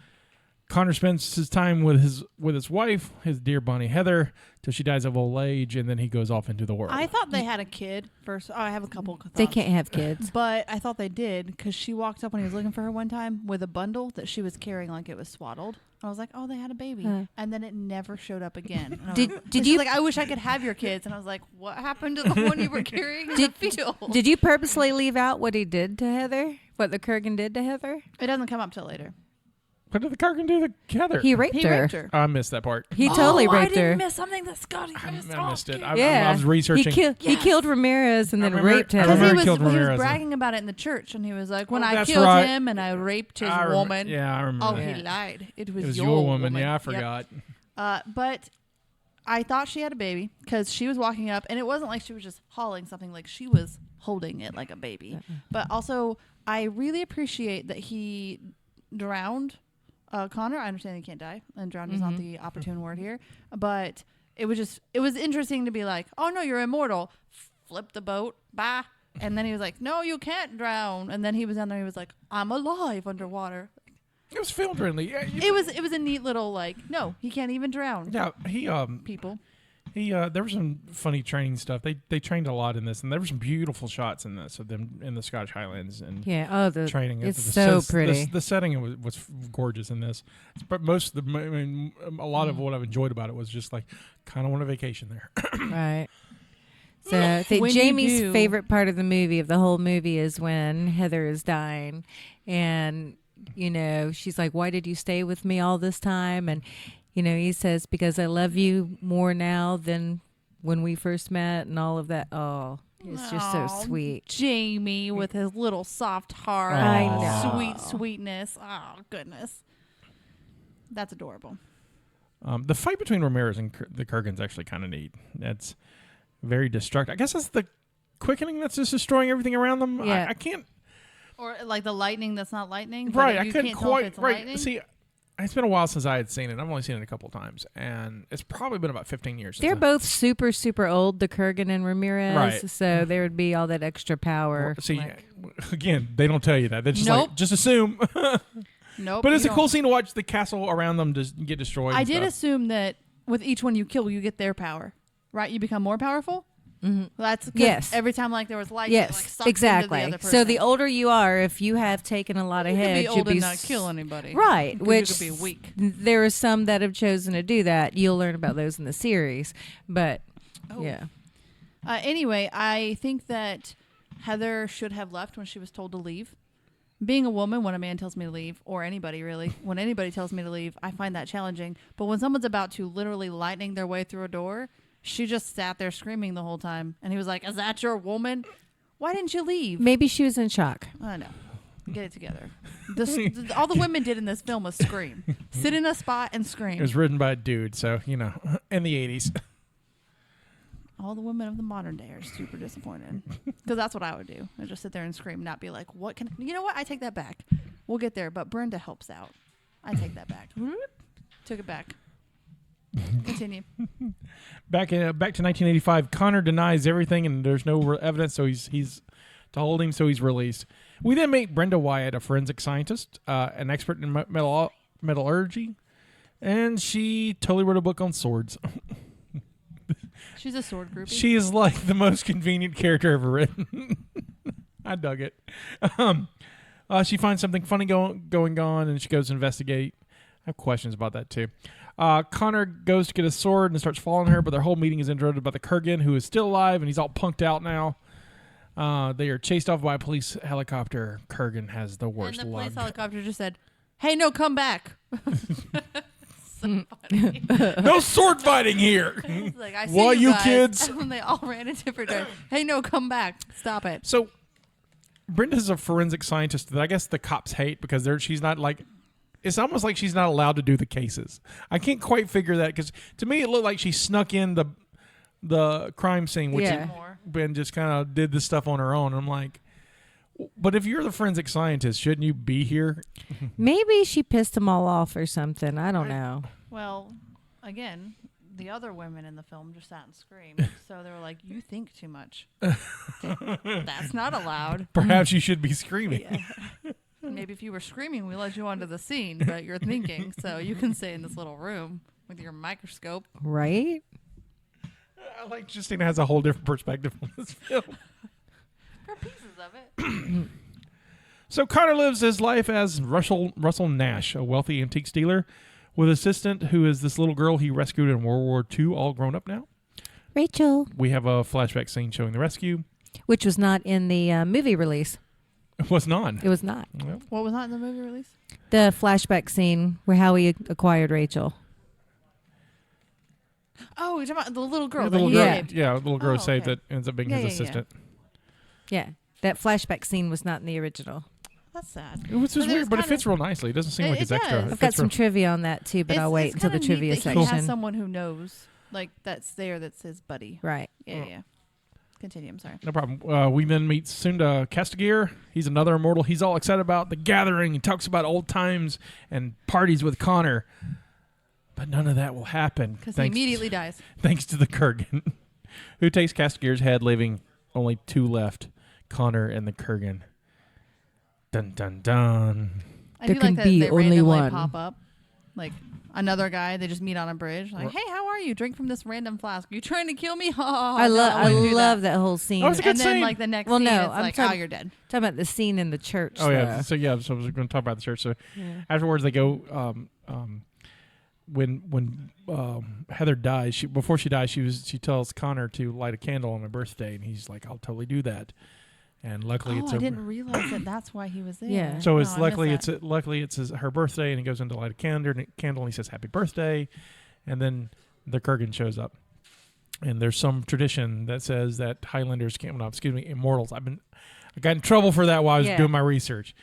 Connor spends his time with his wife, his dear Bonnie Heather, till she dies of old age, and then he goes off into the world. I thought they had a kid first. Oh, I have a couple of thoughts. They can't have kids. But I thought they did because she walked up when he was looking for her one time with a bundle that she was carrying like it was swaddled. I was like, oh, they had a baby. And then it never showed up again. Did you like, I wish I could have your kids. And I was like, what happened to the one you were carrying in the field? Did you purposely leave out what he did to Heather? What the Kurgan did to Heather? It doesn't come up till later. What did the Kurgan do to Heather? He raped her. I missed that part. He totally raped her. I didn't miss something that Scotty missed. I missed it. I Yeah. was researching. He killed Ramirez and then remember- raped I him. Because remember he killed was Ramirez. bragging about it in the church, and he was like, when Oh, I that's killed right. him and I raped his I woman. Yeah, I remember. Oh, that. he lied. It was, It was your woman. Yeah, I Yep. forgot. But I thought she had a baby because she was walking up, and it wasn't like she was just hauling something. Like she was holding it like a baby. But also, I really appreciate that he drowned Connor. I understand he can't die, and drowned is not the opportune word here. But it was interesting to be like, oh no, you're immortal. Flip the boat. Bye. And then he was like, no, you can't drown. And then he was down there. He was like, I'm alive underwater. It was film friendly. Yeah, It was a neat little like, no, he can't even drown. Yeah, People. there was some funny training stuff. They trained a lot in this, and there were some beautiful shots in this of them in the Scottish Highlands and The training. It's so pretty. The setting was gorgeous in this. But most of a lot of what I've enjoyed about it was just like kind of want a vacation there. Right. So I think When you Jamie's do- favorite part of the whole movie, is when Heather is dying, and she's like, "Why did you stay with me all this time?" And he says, "Because I love you more now than when we first met," and all of that. Oh, it's just so Aw, sweet. Jamie with his little soft heart. I know. Sweet sweetness. Oh, goodness. That's adorable. The fight between Ramirez and the Kurgan's actually kind of neat. That's very destructive. I guess that's the quickening that's just destroying everything around them. Yeah. I can't. Or like the lightning that's not lightning. Right, But I you couldn't can't tell if quite. it's Right, lightning. see, it's been a while since I had seen it. I've only seen it a couple times, and it's probably been about 15 years. They're since both super, super old, the Kurgan and Ramirez. Right. So there would be all that extra power. See, again, they don't tell you that. They just Nope. just assume. Nope. But it's you a cool don't. scene to watch the castle around them just get destroyed. I and did stuff. assume that with each one you kill, you get their power. Right? You become more powerful? Mm-hmm. Well, that's 'cause Yes. every time like there was lightning, it, like, Yes, sucked exactly. Into the other So person. the older you are, if you have taken a lot of you could heads, be you'll old be and not kill anybody. Right, 'Cause which you could be weak. there are some that have chosen to do that. You'll learn about those in the series, but yeah, Anyway, I think that Heather should have left when she was told to leave. Being a woman, when a man tells me to leave, or anybody really, when anybody tells me to leave, I find that challenging. But when someone's about to literally lightning their way through a door, she just sat there screaming the whole time. And he was like, "Is that your woman? Why didn't you leave?" maybe she was in shock. I know. Get it together. All the women did in this film was scream. Sit in a spot and scream. It was written by a dude, so in the 80s. All the women of the modern day are super disappointed. Because that's what I would do. I'd just sit there and scream, not be like, what can... You know what? I take that back. We'll get there, but Brenda helps out. I take that back. Took it back. Continue. Back to 1985, Connor denies everything, and there's no evidence, so he's to hold him, so he's released. We then meet Brenda Wyatt, a forensic scientist, an expert in metallurgy, and she totally wrote a book on swords. She's a sword groupie. She is like the most convenient character ever written. I dug it. She finds something funny going on, and she goes to investigate. I have questions about that too. Connor goes to get a sword and starts following her, but their whole meeting is interrupted by the Kurgan, who is still alive, and he's all punked out now. They are chased off by a police helicopter. Kurgan has the worst and the luck. police helicopter just said, "Hey, no, come back." So funny. No sword fighting here. It's like, I see What, you guys. kids? And they all ran in different directions. Hey, no, come back. Stop it. So, Brenda's a forensic scientist that I guess the cops hate because she's not like. It's almost like she's not allowed to do the cases. I can't quite figure that because to me it looked like she snuck in the crime scene, which Yeah. Ben just kind of did the stuff on her own. I'm like, but if you're the forensic scientist, shouldn't you be here? Maybe she pissed them all off or something. I don't know. Well, again, the other women in the film just sat and screamed. So they were like, "You think too much. That's not allowed." Perhaps you should be screaming. Yeah. Maybe if you were screaming, we let you onto the scene, but you're thinking, so you can stay in this little room with your microscope. Right? I like Justina has a whole different perspective on this film. For pieces of it. So Connor lives his life as Russell Nash, a wealthy antique dealer with an assistant who is this little girl he rescued in World War II, all grown up now. Rachel. We have a flashback scene showing the rescue. Which was not in the movie release. It was not. It was not. Well, What was not in the movie release? The flashback scene where how he acquired Rachel. Oh, you're talking about the little girl the that little he girl, saved. yeah, the little girl Oh, saved okay. that ends up being Yeah, his yeah, yeah. assistant. Yeah. That flashback scene was not in the original. That's sad. It was just But it weird, was but it kinda- fits real nicely. It doesn't seem It- like it's it extra. does. It I've got fits some real- trivia on that too, but I'll wait until the kinda trivia neat that He section. has someone who knows, like that's there, that's his buddy. Right. Yeah, yeah. Continue. I'm sorry. No problem. We then meet Sunda Castigear. He's another immortal. He's all excited about the gathering. He talks about old times and parties with Connor. But none of that will happen. Because he immediately dies. Thanks to the Kurgan, who takes Castigear's head, leaving only two left, Connor and the Kurgan. Dun, dun, dun. I There do can like that be they only randomly one. pop up, like another guy. They just meet on a bridge. Like, Right. hey, how are you? Drink from this random flask. You trying to kill me? I No, love wouldn't do love that whole scene. Oh, it's a good And then scene. like the next Well, scene, no, it's I'm like, talking- oh, you're dead. Talking about the scene in the church. Oh, yeah. though. So I was going to talk about the church. So Yeah. afterwards, they go. When Heather dies, before she dies, she tells Connor to light a candle on her birthday, and he's like, "I'll totally do that." And luckily, Oh, it's I didn't realize that. That's why he was there. Yeah. So it's Oh, I luckily missed it's her birthday, and he goes in to light a candle, and he says happy birthday, and then the Kurgan shows up, and there's some tradition that says that Highlanders immortals. I got in trouble for that while I was Yeah. doing my research.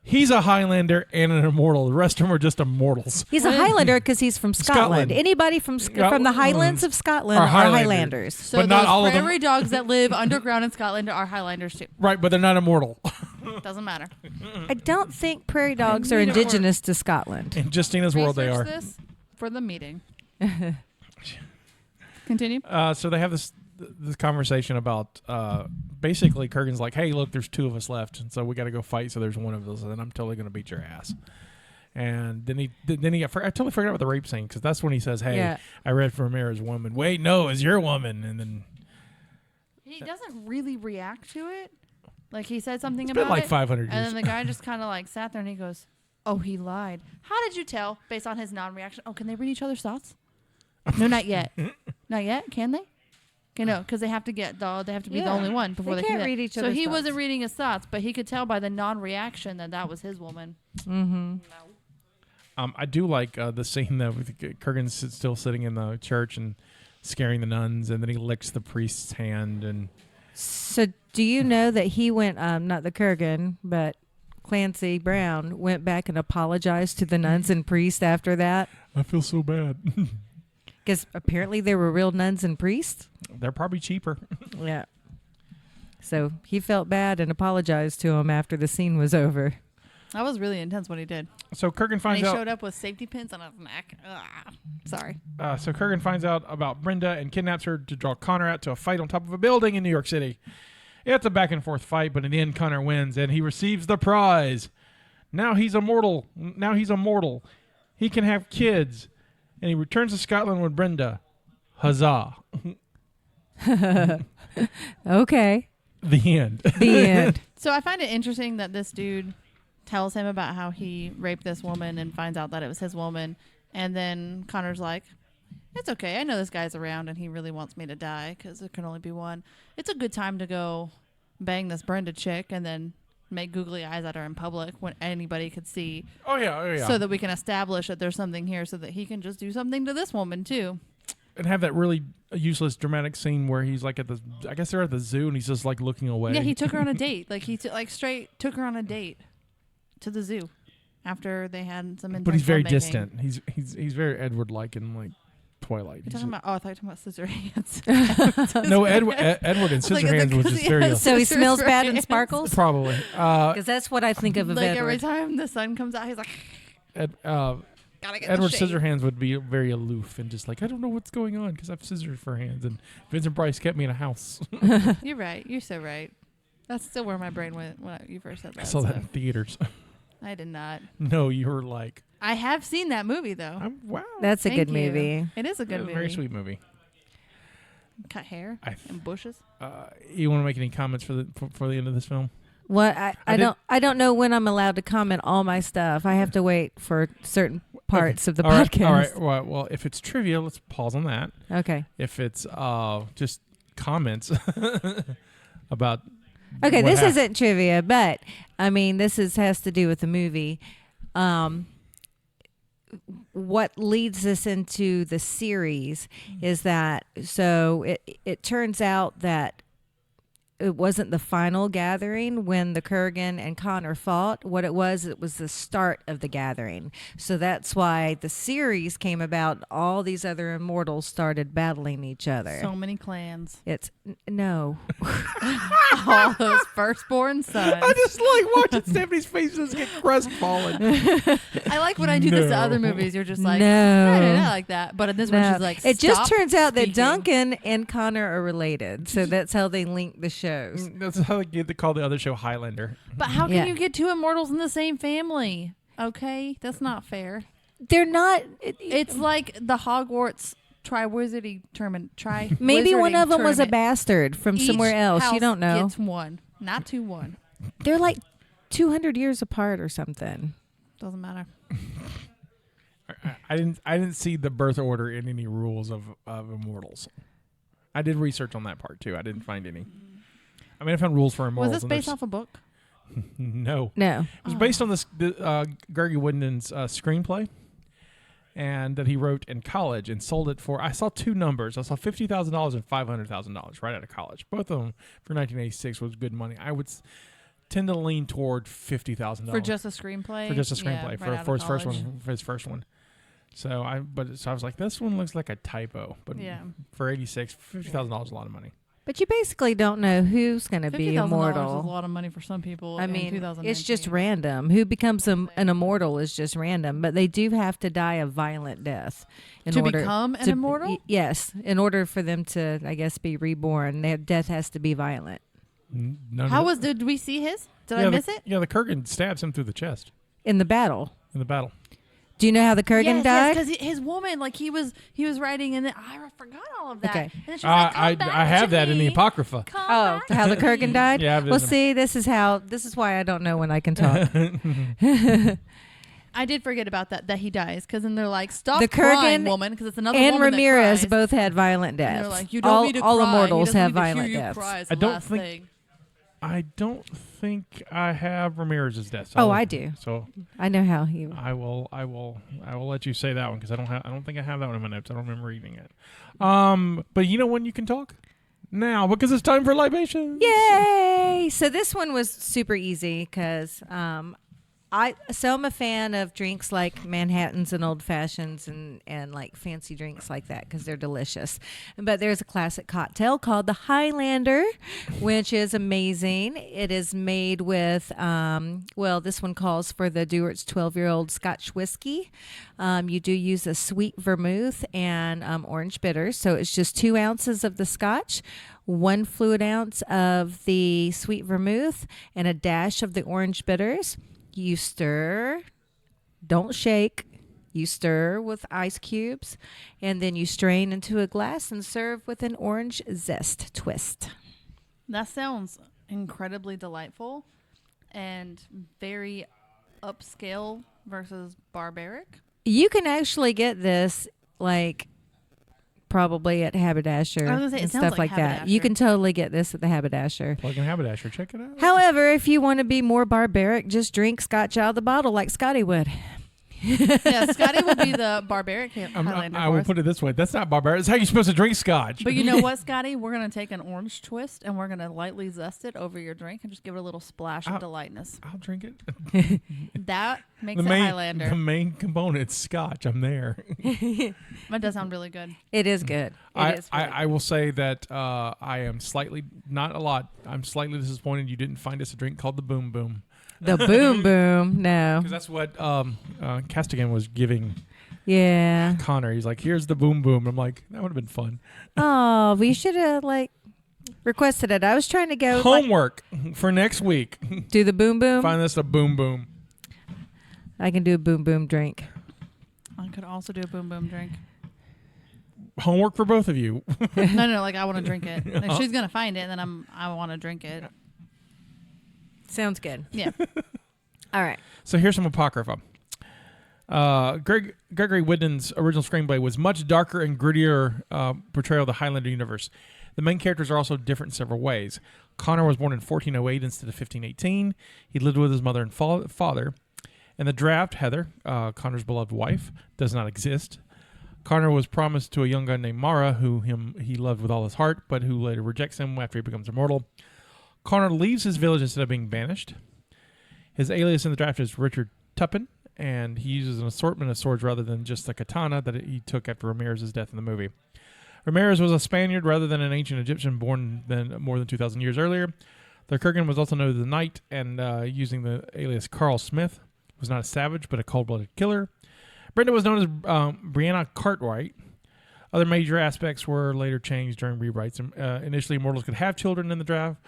He's a Highlander and an immortal. The rest of them are just immortals. He's a Highlander because he's from Scotland. Scotland. Anybody from the Highlands of Scotland Are are Highlanders. Highlanders. So But not those all of them- prairie dogs that live underground in Scotland are Highlanders too. Right, but they're not immortal. Doesn't matter. I don't think prairie dogs are need it indigenous to Scotland. In Justina's world, they Research are. this for the meeting. Continue. So they have this conversation about basically Kurgan's like, hey, look, there's two of us left, and so we got to go fight. So there's one of us, and I'm totally going to beat your ass. And then I totally forgot about the rape scene because that's when he says, hey, Yeah. I read from Amira's woman. Wait, no, it's your woman. And then He doesn't really react to it. Like he said something it's about been like it, 500 and years. then the guy just kind of like sat there and he goes, "Oh, he lied. How did you tell based on his non-reaction? Oh, can they read each other's thoughts? No, not yet. Not yet. Can they? Okay, no, because they have to get they have to be the Yeah. only one before They they can't can read each So other's he thoughts. wasn't reading his thoughts, but he could tell by the non-reaction that was his woman. Mm-hmm. I do like the scene though with Kurgan's still sitting in the church and scaring the nuns, and then he licks the priest's hand and. So do you know that he went, not the Kurgan, but Clancy Brown went back and apologized to the nuns and priests after that? I feel so bad. Because apparently there were real nuns and priests. They're probably cheaper. Yeah. So he felt bad and apologized to him after the scene was over. That was really intense what he did. So Kurgan And finds he out. showed up with safety pins on his neck. Ugh. Sorry. So Kurgan finds out about Brenda and kidnaps her to draw Connor out to a fight on top of a building in New York City. It's a back and forth fight, but in the end, Connor wins and he receives the prize. Now he's immortal. He can have kids, and he returns to Scotland with Brenda. Huzzah! Okay. The end. The end. So I find it interesting that this dude tells him about how he raped this woman and finds out that it was his woman. And then Connor's like, it's okay. I know this guy's around and he really wants me to die because there can only be one. It's a good time to go bang this Brenda chick and then make googly eyes at her in public when anybody could see Oh yeah. so that we can establish that there's something here so that he can just do something to this woman too. And have that really useless dramatic scene where he's like I guess they're at the zoo and he's just like looking away. Yeah, he took her on a date. Like he straight took her on a date to the zoo after they had some intense But he's very lovemaking. distant. He's very Edward-like in like Twilight. You're talking about? Oh, I thought you were talking about Scissorhands. No, Edward and Scissorhands was just very So he Scissors smells for bad and hands. sparkles? probably. Because that's what I think of Like every Edward. time the sun comes out, he's like, Gotta get Edward the shade. Scissorhands would be very aloof and just like, I don't know what's going on because I have scissors for hands. And Vincent Price kept me in a house. You're right. You're so right. That's still where my brain went when you first said that. I saw that in theaters. I did not. No, you were like, I have seen that movie though. wow. That's a Thank good you. movie. It is a good movie. Very sweet movie. Cut hair I and bushes. You want to make any comments for the end of this film? What I did- don't know when I'm allowed to comment all my stuff. I have to wait for certain parts of the All right, podcast. All right. Well, if it's trivia, let's pause on that. Okay. If it's just comments about Okay, what this happened. isn't trivia, but I mean, has to do with the movie. What leads us into the series is that it turns out that it wasn't the final gathering when the Kurgan and Connor fought. What it was the start of the gathering. So that's why the series came about. All these other immortals started battling each other. So many clans. It's no. All those firstborn sons. I just like watching Stephanie's faces get crestfallen. I like when I do this to other No. movies. You're just like, No. I don't know, like that. But in this one, No. she's like, it just "Stop turns out that speaking." Duncan and Connor are related. So that's how they link the shows. That's how they call the other show Highlander. But how can Yeah. you get two immortals in the same family? Okay, that's not fair. They're not. It's like the Hogwarts tri-wizarding tournament. Maybe one Wizarding of them was a tournament. bastard from Each somewhere else. You house don't know. Gets one, not 2-1. They're like 200 years apart or something. Doesn't matter. I didn't see the birth order in any rules of immortals. I did research on that part too. I didn't find any. I mean, I found rules for immortals. Was this and based there's- off a book? No. No. It was based on this Gregory Wooden's screenplay, and that he wrote in college and sold it for. I saw two numbers. I saw $50,000 and $500,000 right out of college. Both of them for 1986 was good money. I would tend to lean toward $50,000 For just a screenplay? for just a Yeah, screenplay right for out for of his first college. one. For his first one. So I was like, this one looks like a typo, but Yeah. for 86, $50,000 is a lot of money. But you basically don't know who's going to be $50,000 is a immortal. lot of money for some people. I in mean, 2019. it's just random. Who becomes an immortal is just random. But they do have to die a violent death in To order become an to- immortal? Yes, in order for them to, I guess, be reborn, their death has to be violent. Did we see his? Did I Yeah, miss it? Yeah, the Kurgan stabs him through the chest In the battle. in the battle. Do you know how the Kurgan died? because his woman, like he was writing, and then I forgot all of that. Okay. And then she's like, "Come back I have to that in the me. Apocrypha. Come Oh, back how to the Kurgan me." died? Yeah, I have it Well, in the- see, this is why I don't know when I can talk. I did forget about that he dies, because then they're like, "Stop The crying, Kurgan woman," because it's another and woman Ramirez that cries. both had violent And deaths. they're like, "You don't all need to all cry. immortals He doesn't have need to hear violent you deaths. cry is I the don't last think- thing. I don't think I have Ramirez's death. Oh, I do. So I know how he. I will let you say that one because I don't think I have that one in my notes. I don't remember reading it. But you know when you can talk now because it's time for libations. Yay! So this one was super easy because I'm a fan of drinks like Manhattans and old fashions and like fancy drinks like that because they're delicious. But there's a classic cocktail called the Highlander, which is amazing. It is made with this one calls for the Dewart's 12-year-old Scotch whiskey. You do use a sweet vermouth and orange bitters, so it's just 2 ounces of the Scotch, 1 fluid ounce of the sweet vermouth, and a dash of the orange bitters. You stir, don't shake. You stir with ice cubes, and then you strain into a glass and serve with an orange zest twist. That sounds incredibly delightful and very upscale versus barbaric. You can actually get this like probably at Haberdasher I was gonna say, it and sounds stuff like like that. You Haberdasher. can totally get this at the Haberdasher. Plug in Haberdasher. Check it out. However, if you want to be more barbaric, just drink Scotch out of the bottle like Scotty would. Yeah, Scotty will be the barbaric Highlander. I for will us. put it this way. That's not barbaric. That's how you're supposed to drink Scotch. But you know what, Scotty? We're going to take an orange twist and we're going to lightly zest it over your drink and just give it a little splash of delightness. I'll drink it. That makes The it main Highlander. component component's Scotch. I'm there. That does sound really good. It is good. It is. I will say that I am slightly, not a lot, I'm slightly disappointed you didn't find us a drink called the Boom Boom. The boom boom. No. Because that's what Castigan was giving Yeah. Connor. He's like, here's the boom boom. I'm like, that would have been fun. Oh, we should have requested it. I was trying to go Homework for next week. do the boom boom. Find us a boom boom. I can do a boom boom drink. I could also do a boom boom drink. Homework for both of you. No, like I want to drink it. Like, she's gonna find it, and then I want to drink it. Sounds good. Yeah. All right. So here's some Apocrypha. Gregory Whitten's original screenplay was much darker and grittier portrayal of the Highlander universe. The main characters are also different in several ways. Connor was born in 1408 instead of 1518. He lived with his mother and father. In the draft, Heather, Connor's beloved wife, does not exist. Connor was promised to a young guy named Mara, who he loved with all his heart, but who later rejects him after he becomes immortal. Connor leaves his village instead of being banished. His alias in the draft is Richard Tuppen, and he uses an assortment of swords rather than just the katana that he took after Ramirez's death in the movie. Ramirez was a Spaniard rather than an ancient Egyptian born more than 2,000 years earlier. The Kurgan was also known as the Knight, and using the alias Carl Smith, was not a savage but a cold-blooded killer. Brenda was known as Brianna Cartwright. Other major aspects were later changed during rewrites. Initially, mortals could have children in the draft.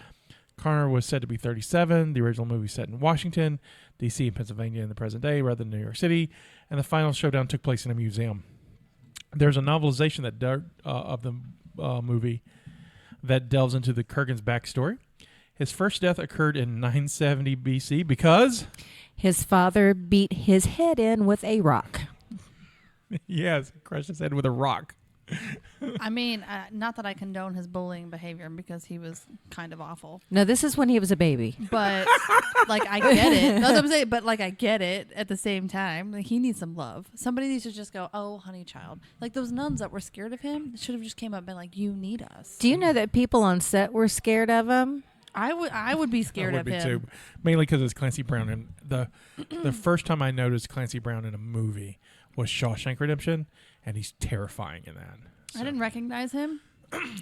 Connor was said to be 37. The original movie set in Washington, D.C., and Pennsylvania in the present day rather than New York City. And the final showdown took place in a museum. There's a novelization of the movie that delves into the Kurgan's backstory. His first death occurred in 970 BC because... his father beat his head in with a rock. Yes, crushed his head with a rock. I mean, not that I condone his bullying behavior because he was kind of awful. No, this is when he was a baby. But, I get it. That's what I'm saying. But, I get it at the same time. He needs some love. Somebody needs to just go, oh, honey child. Like, those nuns that were scared of him should have just came up and been like, you need us. Do you know that people on set were scared of him? I would be scared of him. Too. Mainly because it's Clancy Brown. And the first time I noticed Clancy Brown in a movie was Shawshank Redemption, and he's terrifying in that. So. I didn't recognize him,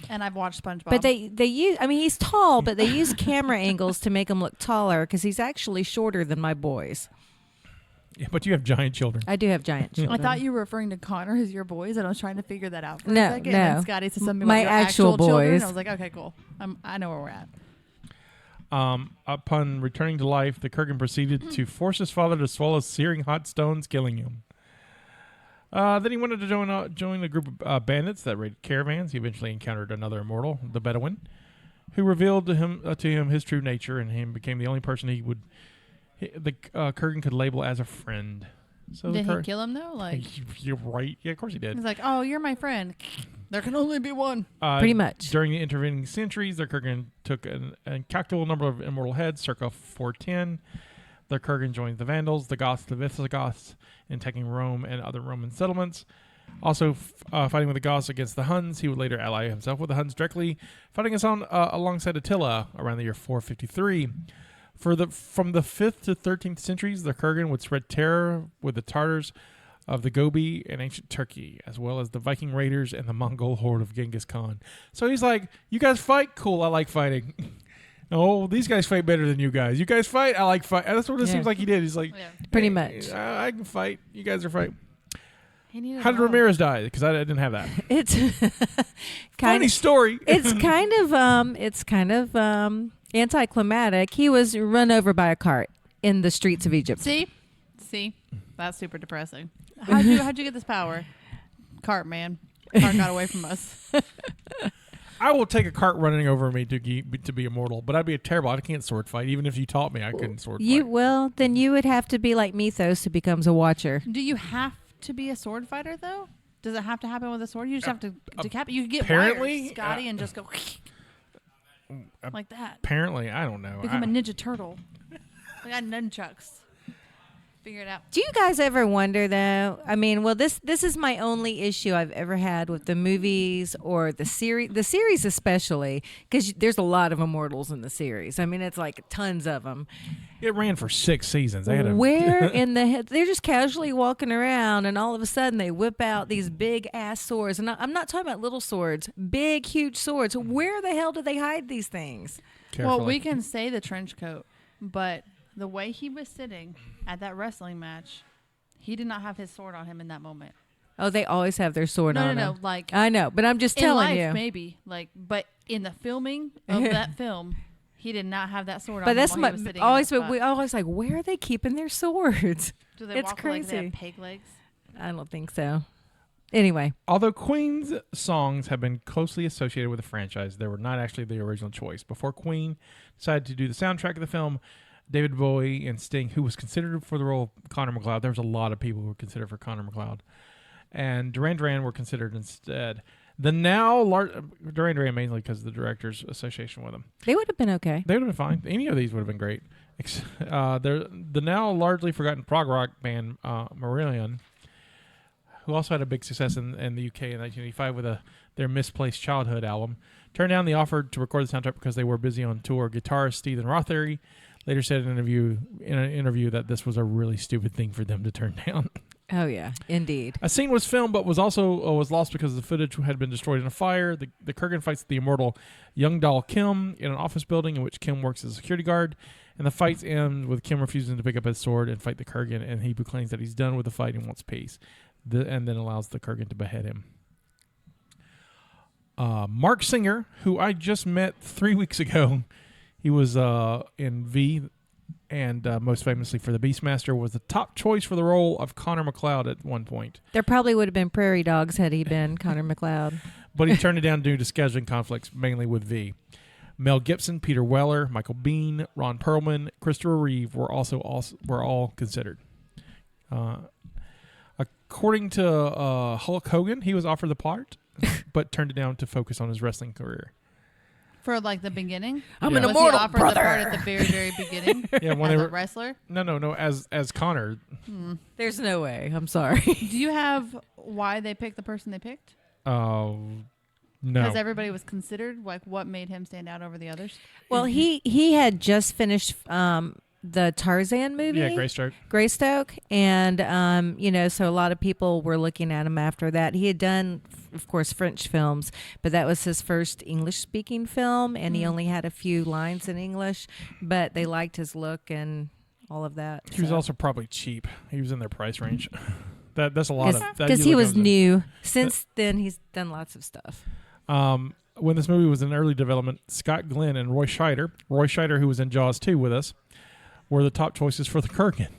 and I've watched SpongeBob. But they use, he's tall, but they use camera angles to make him look taller because he's actually shorter than my boys. Yeah, but you have giant children. I do have giant children. I thought you were referring to Connor as your boys, and I was trying to figure that out for a No, second. no. And then Scotty said something My about your actual children. boys. I was like, okay, cool. I know where we're at. Upon returning to life, the Kurgan proceeded to force his father to swallow searing hot stones, killing him. Then he wanted to join a group of bandits that raided caravans. He eventually encountered another immortal, the Bedouin, who revealed to him his true nature, and he became the only person the Kurgan could label as a friend. So Did he kill him though? Like, you're right. Yeah, of course he did. he's like, oh, you're my friend. There can only be one. Pretty much. During the intervening centuries, the Kurgan took an incalculable number of immortal heads, circa 410. The Kurgan joined the Vandals, the Goths, the Visigoths, in taking Rome and other Roman settlements. Also, fighting with the Goths against the Huns, he would later ally himself with the Huns directly, fighting us on alongside Attila around the year 453. From the 5th to 13th centuries, the Kurgan would spread terror with the Tartars of the Gobi and ancient Turkey, as well as the Viking raiders and the Mongol horde of Genghis Khan. So he's like, you guys fight? Cool, I like fighting. Oh, these guys fight better than you guys. You guys fight? I like fight. That's what it seems like he did. He's like, pretty hey, much. I can fight. You guys are fight. How did Ramirez die? Because I didn't have that. It's funny story. It's kind of anticlimactic. He was run over by a cart in the streets of Egypt. See, that's super depressing. How'd you get this power? Cart man. Cart got away from us. I will take a cart running over me to be immortal, but I'd be terrible. I can't sword fight. Even if you taught me, I couldn't sword fight. Well, then you would have to be like Mythos, who becomes a watcher. Do you have to be a sword fighter though? Does it have to happen with a sword? You just have to decapitate. You could get apparently, wires, Scotty, and just go like that. Apparently, I don't know. Become a Ninja Turtle. I got nunchucks. Figure it out. Do you guys ever wonder though? This is my only issue I've ever had with the movies or the series especially, because there's a lot of immortals in the series. It's like tons of them. It ran for 6 seasons. Where in the they're just casually walking around, and all of a sudden they whip out these big ass swords, and I'm not talking about little swords, big huge swords. Where the hell do they hide these things? Carefully. Well, we can say the trench coat, but the way he was sitting at that wrestling match, he did not have his sword on him in that moment. Oh, they always have their sword on No, them. like I know, but I'm just in telling life, you. maybe but in the filming of that film, he did not have that sword on. But that's him while he was sitting always. in that We always like, where are they keeping their swords? Do they It's walk like they crazy. have peg legs? I don't think so. Anyway, Although Queen's songs have been closely associated with the franchise, they were not actually the original choice. Before Queen decided to do the soundtrack of the film, David Bowie and Sting, who was considered for the role of Connor McLeod, there was a lot of people who were considered for Connor McLeod, and Duran Duran were considered instead. The now Duran Duran mainly because of the director's association with him. they would have been okay. They would have been fine. Any of these would have been great. The now largely forgotten prog rock band Marillion, who also had a big success in the UK in 1985 with their Misplaced Childhood album, turned down the offer to record the soundtrack because they were busy on tour. Guitarist Stephen Rothery later said in an interview that this was a really stupid thing for them to turn down. Oh yeah, indeed. A scene was filmed, but was lost because the footage had been destroyed in a fire. The Kurgan fights the immortal Young Doll Kim in an office building in which Kim works as a security guard, and the fights end with Kim refusing to pick up his sword and fight the Kurgan, and he proclaims that he's done with the fight and wants peace, and then allows the Kurgan to behead him. Mark Singer, who I just met 3 weeks ago, he was in V, and most famously for the Beastmaster, was the top choice for the role of Connor McLeod at one point. There probably would have been Prairie Dogs had he been Connor McLeod. But he turned it down due to scheduling conflicts, mainly with V. Mel Gibson, Peter Weller, Michael Biehn, Ron Perlman, Christopher Reeve were all considered. According to Hulk Hogan, he was offered the part, but turned it down to focus on his wrestling career. For like the beginning, I'm Yeah. an was immortal he offered brother. the part at the very, very beginning Yeah, when as they a were wrestler? no, as Connor. There's no way. I'm sorry. Do you have why they picked the person they picked? No. Because everybody was considered. Like, what made him stand out over the others? Well, he had just finished the Tarzan movie. Yeah, Greystoke. Greystoke, and so a lot of people were looking at him after that. He had done, of course, French films, but that was his first English-speaking film, and he only had a few lines in English, but they liked his look and all of that. He was also probably cheap. He was in their price range. That's a lot of because he was new. Since then, he's done lots of stuff. When this movie was in early development, Scott Glenn and Roy Scheider, who was in Jaws 2 with us, were the top choices for the Kurgan.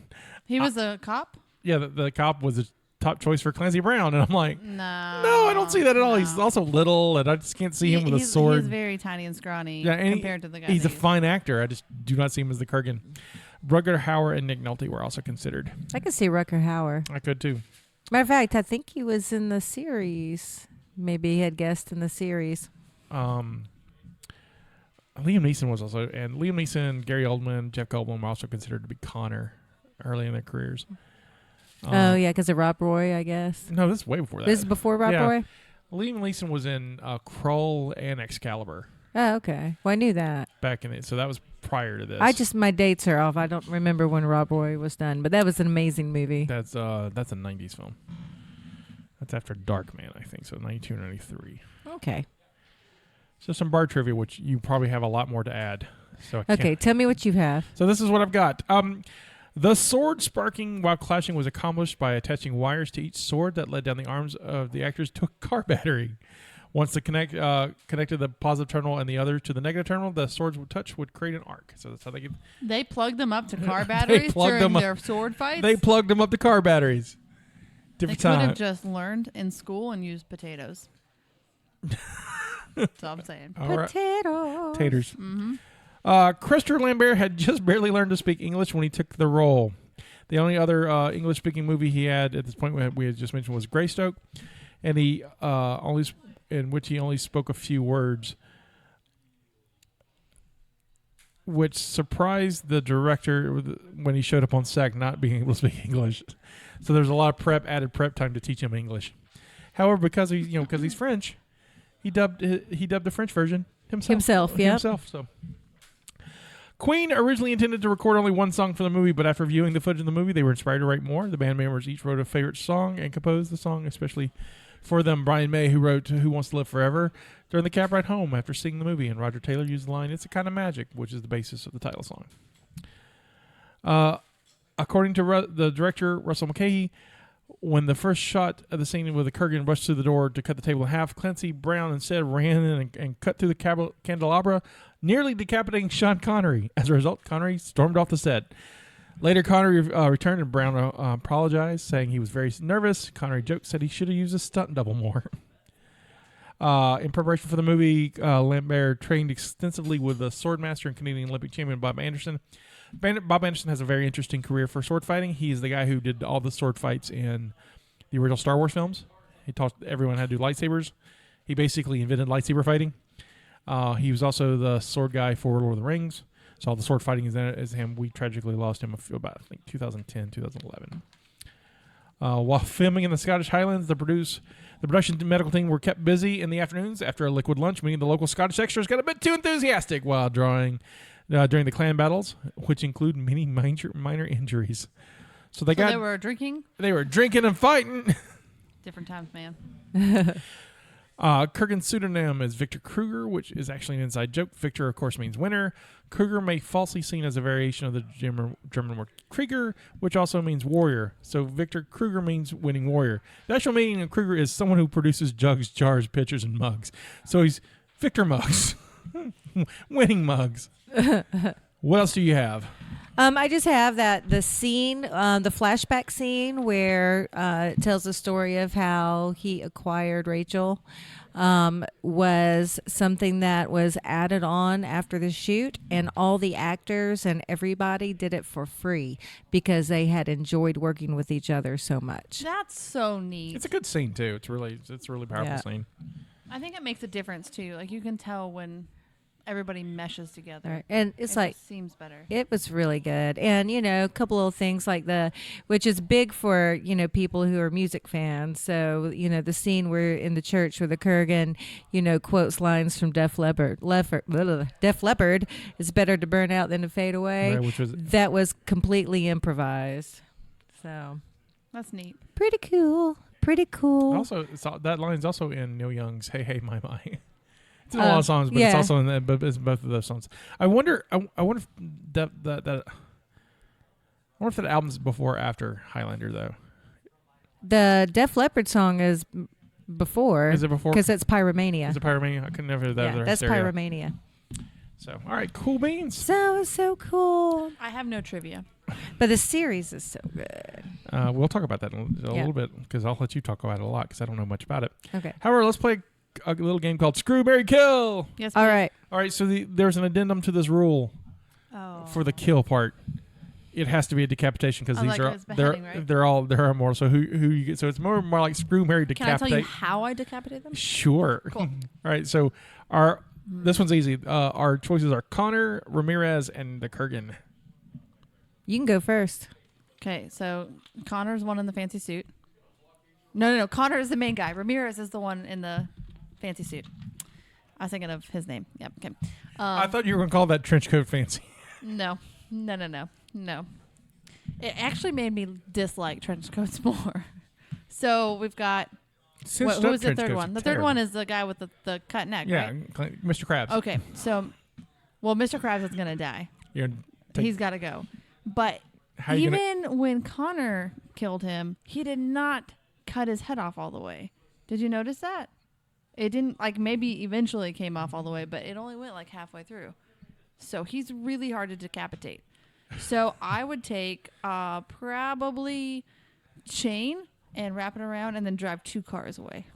He was a cop? Yeah, the cop was the top choice for Clancy Brown, and I'm like, No, I don't see that at all. He's also little, and I just can't see him with a sword. He's very tiny and scrawny and compared to the guy. He's a fine actor. I just do not see him as the Kurgan. Rutger Hauer and Nick Nolte were also considered. I could see Rutger Hauer. I could too. Matter of fact, I think he was in the series. Maybe he had guest in the series. Liam Neeson was also, and Liam Neeson, Gary Oldman, Jeff Goldblum were also considered to be Connor early in their careers. Oh yeah, because of Rob Roy, I guess. No, this is way before that. This is before Rob Yeah. Roy. Liam Neeson was in Krull and Excalibur Oh, okay. Well, I knew that. back in it, so that was prior to this. My dates are off. I don't remember when Rob Roy was done, but that was an amazing movie. That's a 90s film. That's after Darkman, I think. So 92, 93. Okay. So some bar trivia, which you probably have a lot more to add. So I Okay, can't- tell me what you have. So this is what I've got. The sword sparking while clashing was accomplished by attaching wires to each sword that led down the arms of the actors to a car battery. Once the connected the positive terminal and the other to the negative terminal, the swords would create an arc. So that's how They plugged them up to car batteries during their sword fights? They plugged them up to car batteries. They Different could have time. just learned in school and used potatoes. That's all I'm saying. All right. Potato. Taters. Mm-hmm. Christopher Lambert had just barely learned to speak English when he took the role. The only other English-speaking movie he had at this point we had just mentioned was Greystoke, and he in which he only spoke a few words, which surprised the director when he showed up on set not being able to speak English. So there's a lot of added prep time to teach him English. However, because he's French, he dubbed the French version himself. So. Queen originally intended to record only one song for the movie, but after viewing the footage of the movie, they were inspired to write more. The band members each wrote a favorite song and composed the song, especially for them. Brian May, who wrote Who Wants to Live Forever, during the cab ride home after seeing the movie, and Roger Taylor used the line, "It's a kind of magic," which is the basis of the title song. According to the director, Russell Mulcahy, when the first shot of the scene with the Kurgan rushed through the door to cut the table in half, Clancy Brown instead ran in and cut through the candelabra, nearly decapitating Sean Connery. As a result, Connery stormed off the set. Later, Connery returned and Brown apologized, saying he was very nervous. Connery joked, said he should have used a stunt double more. In preparation for the movie, Lambert trained extensively with the swordmaster and Canadian Olympic champion Bob Anderson. Bob Anderson has a very interesting career for sword fighting. He's the guy who did all the sword fights in the original Star Wars films. He taught everyone how to do lightsabers. He basically invented lightsaber fighting. He was also the sword guy for Lord of the Rings. So all the sword fighting is him. We tragically lost him about, I think, 2010, 2011. While filming in the Scottish Highlands, the production and medical team were kept busy in the afternoons after a liquid lunch, meaning the local Scottish extras got a bit too enthusiastic while during the clan battles, which include many minor injuries. So they were drinking? They were drinking and fighting. Different times, man. Kurgan's pseudonym is Victor Kruger, which is actually an inside joke. Victor, of course, means winner. Kruger may falsely seen as a variation of the German word Krieger, which also means warrior. So Victor Kruger means winning warrior. The actual meaning of Kruger is someone who produces jugs, jars, pitchers, and mugs. So he's Victor Mugs. Winning mugs. What else do you have? I just have that the scene, the flashback scene where it tells the story of how he acquired Rachel, was something that was added on after the shoot, and all the actors and everybody did it for free because they had enjoyed working with each other so much. That's so neat. It's a good scene too. It's a really powerful scene. I think it makes a difference too. Like you can tell when everybody meshes together. Right. And it seems better. It was really good. And, a couple of things like which is big for, people who are music fans. So, the scene where in the church where the Kurgan, quotes lines from Def Leppard, it's better to burn out than to fade away. Right, that was completely improvised. So. That's neat. Pretty cool. Also, that line's also in Neil Young's Hey Hey My My. It's in a lot of songs, but it's also in it's both of those songs. I wonder if that album's before or after Highlander though. The Def Leppard song is before. Is it before? Because it's Pyromania. Is it Pyromania? I could never hear that. Yeah, that's Pyromania. So, all right, cool beans. So cool. I have no trivia. But the series is so good. We'll talk about that in a little bit because I'll let you talk about it a lot because I don't know much about it. Okay. However, let's play a little game called Screw, Marry, Kill. Yes. All right. So there's an addendum to this rule for the kill part. It has to be a decapitation because there are more. So who you get? So it's more like screw, marry, decapitate. Can I tell you how I decapitate them? Sure. Cool. All right. So this one's easy. Our choices are Connor, Ramirez, and the Kurgan. You can go first. Okay. So Connor's one in the fancy suit. No. Connor is the main guy. Ramirez is the one in the fancy suit. I was thinking of his name. Yep. Okay. I thought you were going to call that trench coat fancy. No. It actually made me dislike trench coats more. So we've got... Who was the third one? The third one is the guy with the cut neck, right? Mr. Krabs. Okay. So, Mr. Krabs is going to die. He's got to go. But even when Connor killed him, he did not cut his head off all the way. Did you notice that? It didn't, maybe eventually came off all the way, but it only went halfway through. So he's really hard to decapitate. So I would take probably chain and wrap it around and then drive 2 cars away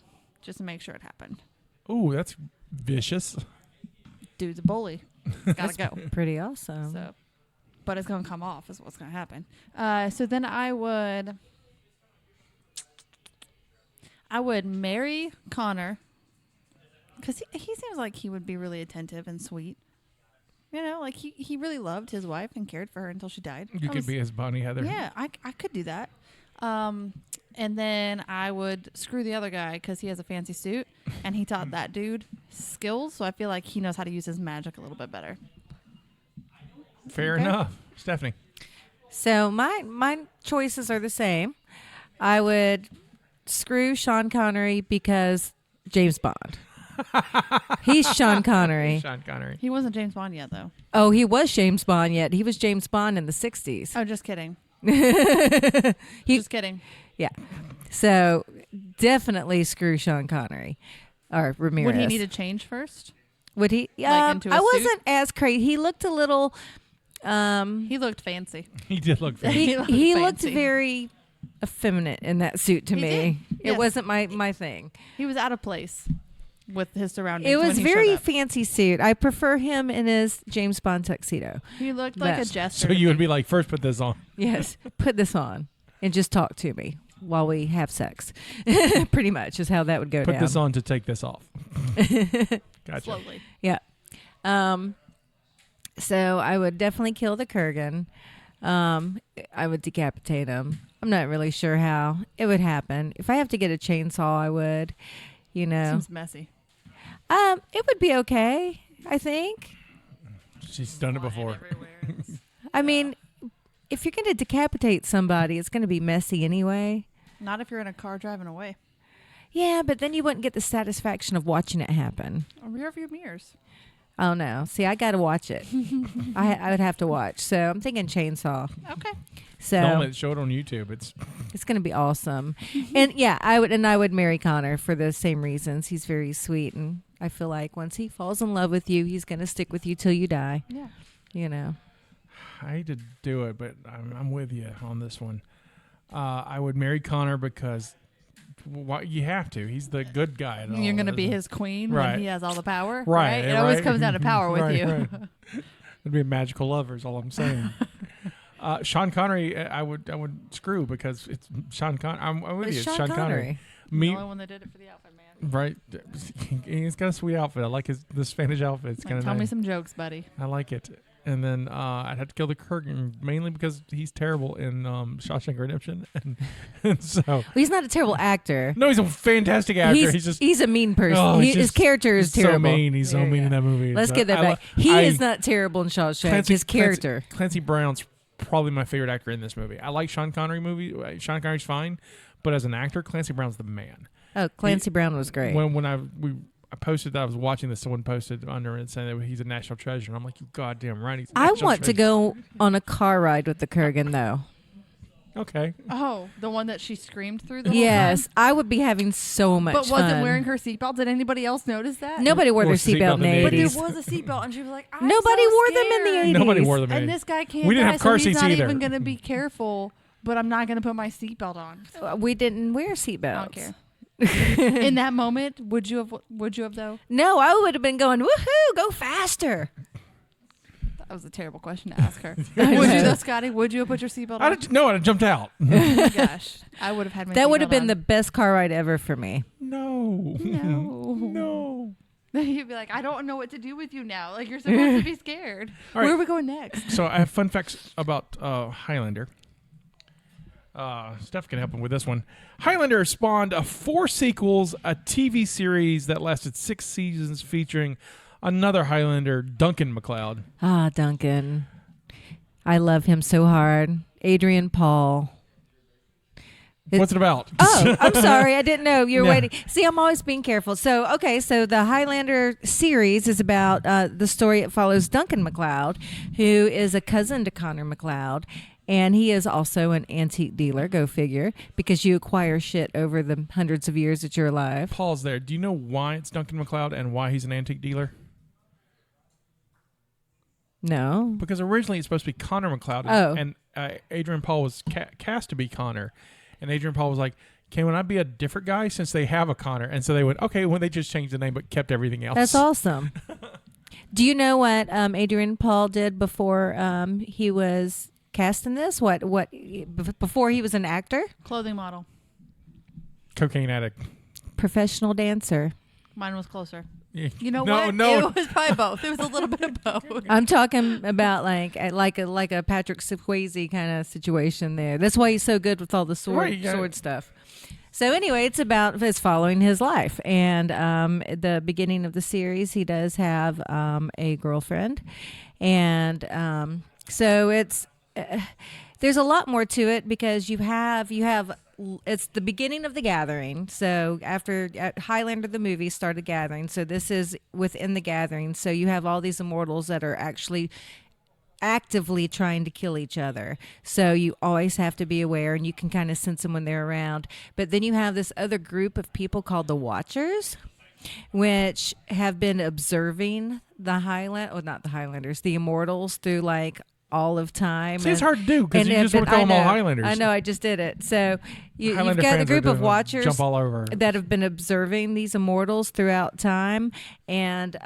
just to make sure it happened. Ooh, that's vicious. Dude's a bully. Gotta go. Pretty awesome. So, but it's going to come off is what's going to happen. So then I would marry Connor because he seems like he would be really attentive and sweet. He really loved his wife and cared for her until she died. You could be his Bonnie Heather. Yeah, I could do that. And then I would screw the other guy because he has a fancy suit and he taught that dude skills. So I feel like he knows how to use his magic a little bit better. Fair enough. Stephanie. So my choices are the same. I would screw Sean Connery because James Bond. He's Sean Connery. Sean Connery. He wasn't James Bond yet, though. Oh, he was James Bond yet. He was James Bond in the 60s. Oh, just kidding. He- Just kidding. Yeah. So definitely screw Sean Connery or Ramirez. Would he need to change first? Would he? into a I suit? wasn't as crazy. He looked a little. He looked fancy. He did look very. He looked fancy. very effeminate in that suit to He me. did, It yes. wasn't my thing. He was out of place with his surroundings. It when was he very showed up. fancy suit. I prefer him in his James Bond tuxedo. He looked like a Best. jester. So you would be like, first put this on. Yes, put this on and just talk to me while we have sex. Pretty much is how that would go Put down. this on to take this off. Gotcha. slowly. Yeah. So I would definitely kill the Kurgan. I would decapitate him. I'm not really sure how it would happen. If I have to get a chainsaw, I would. You know, Seems messy. it would be okay. I think. She's done it before. I mean, if you're going to decapitate somebody, it's going to be messy anyway. Not if you're in a car driving away. Yeah, but then you wouldn't get the satisfaction of watching it happen. Rear view mirrors. Oh no! See, I got to watch it. I would have to watch. So I'm thinking chainsaw. Okay. So Film it, show it on YouTube. it's going to be awesome. And yeah, I would marry Connor for the same reasons. He's very sweet, and I feel like once he falls in love with you, he's going to stick with you till you die. Yeah. You know. I hate to do it, but I'm with you on this one. I would marry Connor because you have to. He's the good guy. and all, You're going to be isn't it? his queen Right. when he has all the power. Right, It always right. comes down to power with Right, you. right. It'd be a magical lover is all I'm saying. Sean Connery, I would screw because it's Sean Connery. I'm with you. It's Sean Connery. The Me, only one that did it for the outfit, man. right? He's got a sweet outfit. I like the Spanish outfit. It's kind of Tell me nice. some jokes, buddy. I like it. And then I'd have to kill the Kurgan mainly because he's terrible in Shawshank Redemption, and so Well, he's not a terrible actor. no, he's a fantastic actor. He's a mean person. Oh, he's His just- character is he's terrible. so mean. He's so There you mean in go. that movie. Let's So get that I back. li- He I- is not terrible in Shawshank. His character. Clancy Brown's probably my favorite actor in this movie. I like Sean Connery movie. Sean Connery's fine, but as an actor, Clancy Brown's the man. Oh, Clancy Brown was great. When I posted that I was watching this, someone posted under it saying that he's a national treasure, and I'm like, you goddamn right, he's. A I national want to treasure. go on a car ride with the Kurgan, though. Okay. Oh, the one that she screamed through the whole Yes, time? I would be having so much But fun. wasn't wearing her seatbelt. Did anybody else notice that? Nobody wore their Wore seatbelt seatbelt in in the the But there 80s. was a seatbelt, and she was like, I'm Nobody so wore them in the scared. 80s. Nobody wore them. And in. this guy can't We didn't die, have so car he's seats not either. even going to be careful, but I'm not going to put my seatbelt on. We didn't wear I seatbelts. don't care. In that moment, would you have though? No, I would have been going, woohoo, go faster. That was a terrible question to ask her. Would you though, Scotty? Would you have put your seatbelt on? No, I'd have jumped out. Oh my gosh, I would have had my That would have seatbelt been on. the best car ride ever for me. No. No. You'd be like, I don't know what to do with you now. Like, you're supposed to be scared. All right. Where are we going next? So I have fun facts about Highlander. Steph can help him with this one. Highlander spawned 4 sequels, a TV series that lasted 6 seasons featuring another Highlander, Duncan MacLeod. Ah, Duncan. I love him so hard. Adrian Paul. What's it about? Oh, I'm sorry. I didn't know you were Yeah. waiting. See, I'm always being careful. So the Highlander series is about the story. It follows Duncan MacLeod, who is a cousin to Connor MacLeod, and he is also an antique dealer. Go figure, because you acquire shit over the hundreds of years that you're alive. Paul's there. Do you know why it's Duncan MacLeod and why he's an antique dealer? No. Because originally it's supposed to be Connor MacLeod, Oh. and Adrian Paul was cast to be Connor, and Adrian Paul was like, "Can I be a different guy since they have a Connor?" And so they went, "Okay." Well, they just changed the name but kept everything else. That's awesome. Do you know what Adrian Paul did before he was cast in this? What before he was an actor? Clothing model. Cocaine addict. Professional dancer. Mine was closer. Yeah. You know No, what? no. It was probably both. It was a little bit of both. I'm talking about like a Patrick Swayze kind of situation there. That's why he's so good with all the Right, yeah. sword stuff. So anyway, it's following his life, and at the beginning of the series, he does have a girlfriend, and so there's a lot more to it because you have it's the beginning of the gathering. So after Highlander the movie started gathering, so this is within the gathering. So you have all these immortals that are actually actively trying to kill each other. So you always have to be aware, and you can kind of sense them when they're around. But then you have this other group of people called the Watchers, which have been observing the Highlanders, the immortals through like all of time. See, it's hard to do because you just want to call them all Highlanders. I know, I just did it. So you've Highlander got a fans group are of doing Watchers jump all over. that have been observing these immortals throughout time, and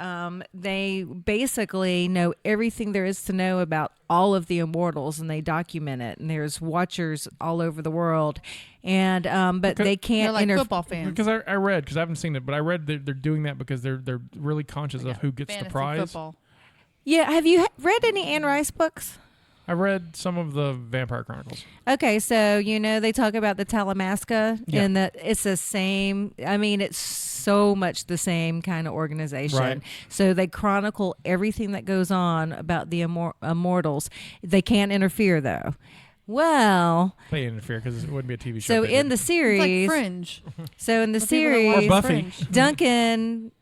they basically know everything there is to know about all of the immortals, and they document it. And there's Watchers all over the world, and but they can't They're like football fans. Because I read, because I haven't seen it, but I read they're doing that because they're really conscious of who gets the Fantasy prize. football. Yeah, have you read any Anne Rice books? I read some of the Vampire Chronicles. Okay, so they talk about the Talamasca, Yeah. and that it's the same. I mean, it's so much the same kind of organization. Right. So they chronicle everything that goes on about the immortals. They can't interfere, though. Well, They interfere because it wouldn't be a TV show. so if they in the did. It's series, like Fringe. so in the For people that watch Or series, Buffy. Fringe. Duncan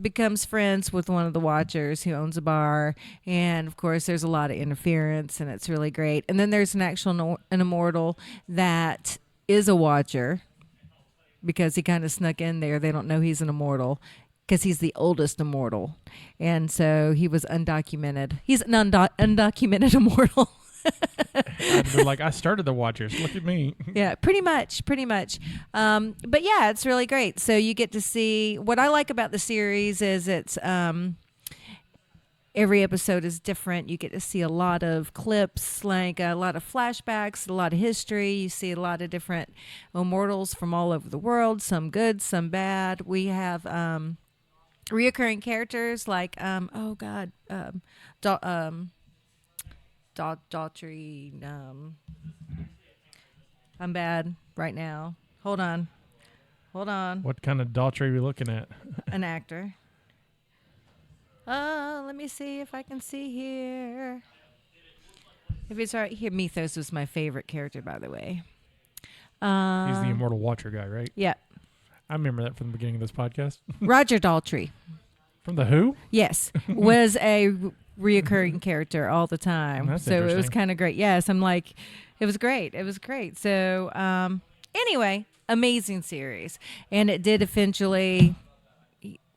becomes friends with one of the Watchers who owns a bar, and of course there's a lot of interference, and it's really great. And then there's an immortal that is a Watcher because he kind of snuck in there. They don't know he's an immortal because he's the oldest immortal, and so he was undocumented. He's an undocumented immortal. I'd be like, I started the Watchers. Look at me. Yeah, pretty much. But yeah, it's really great. So you get to see what I like about the series is it's every episode is different. You get to see a lot of clips, like a lot of flashbacks, a lot of history. You see a lot of different immortals from all over the world, some good, some bad. We have reoccurring characters like Daughtry. I'm bad right now. Hold on. What kind of Daughtry are we looking at? An actor. Let me see if I can see here. If it's right here, Mythos was my favorite character, by the way. He's the Immortal Watcher guy, right? Yeah. I remember that from the beginning of this podcast. Roger Daltrey. From The Who? Yes. Was a reoccurring character all the time. That's so it was interesting. kind of great. Yes, I'm like, it was great. So anyway, amazing series. And it did eventually,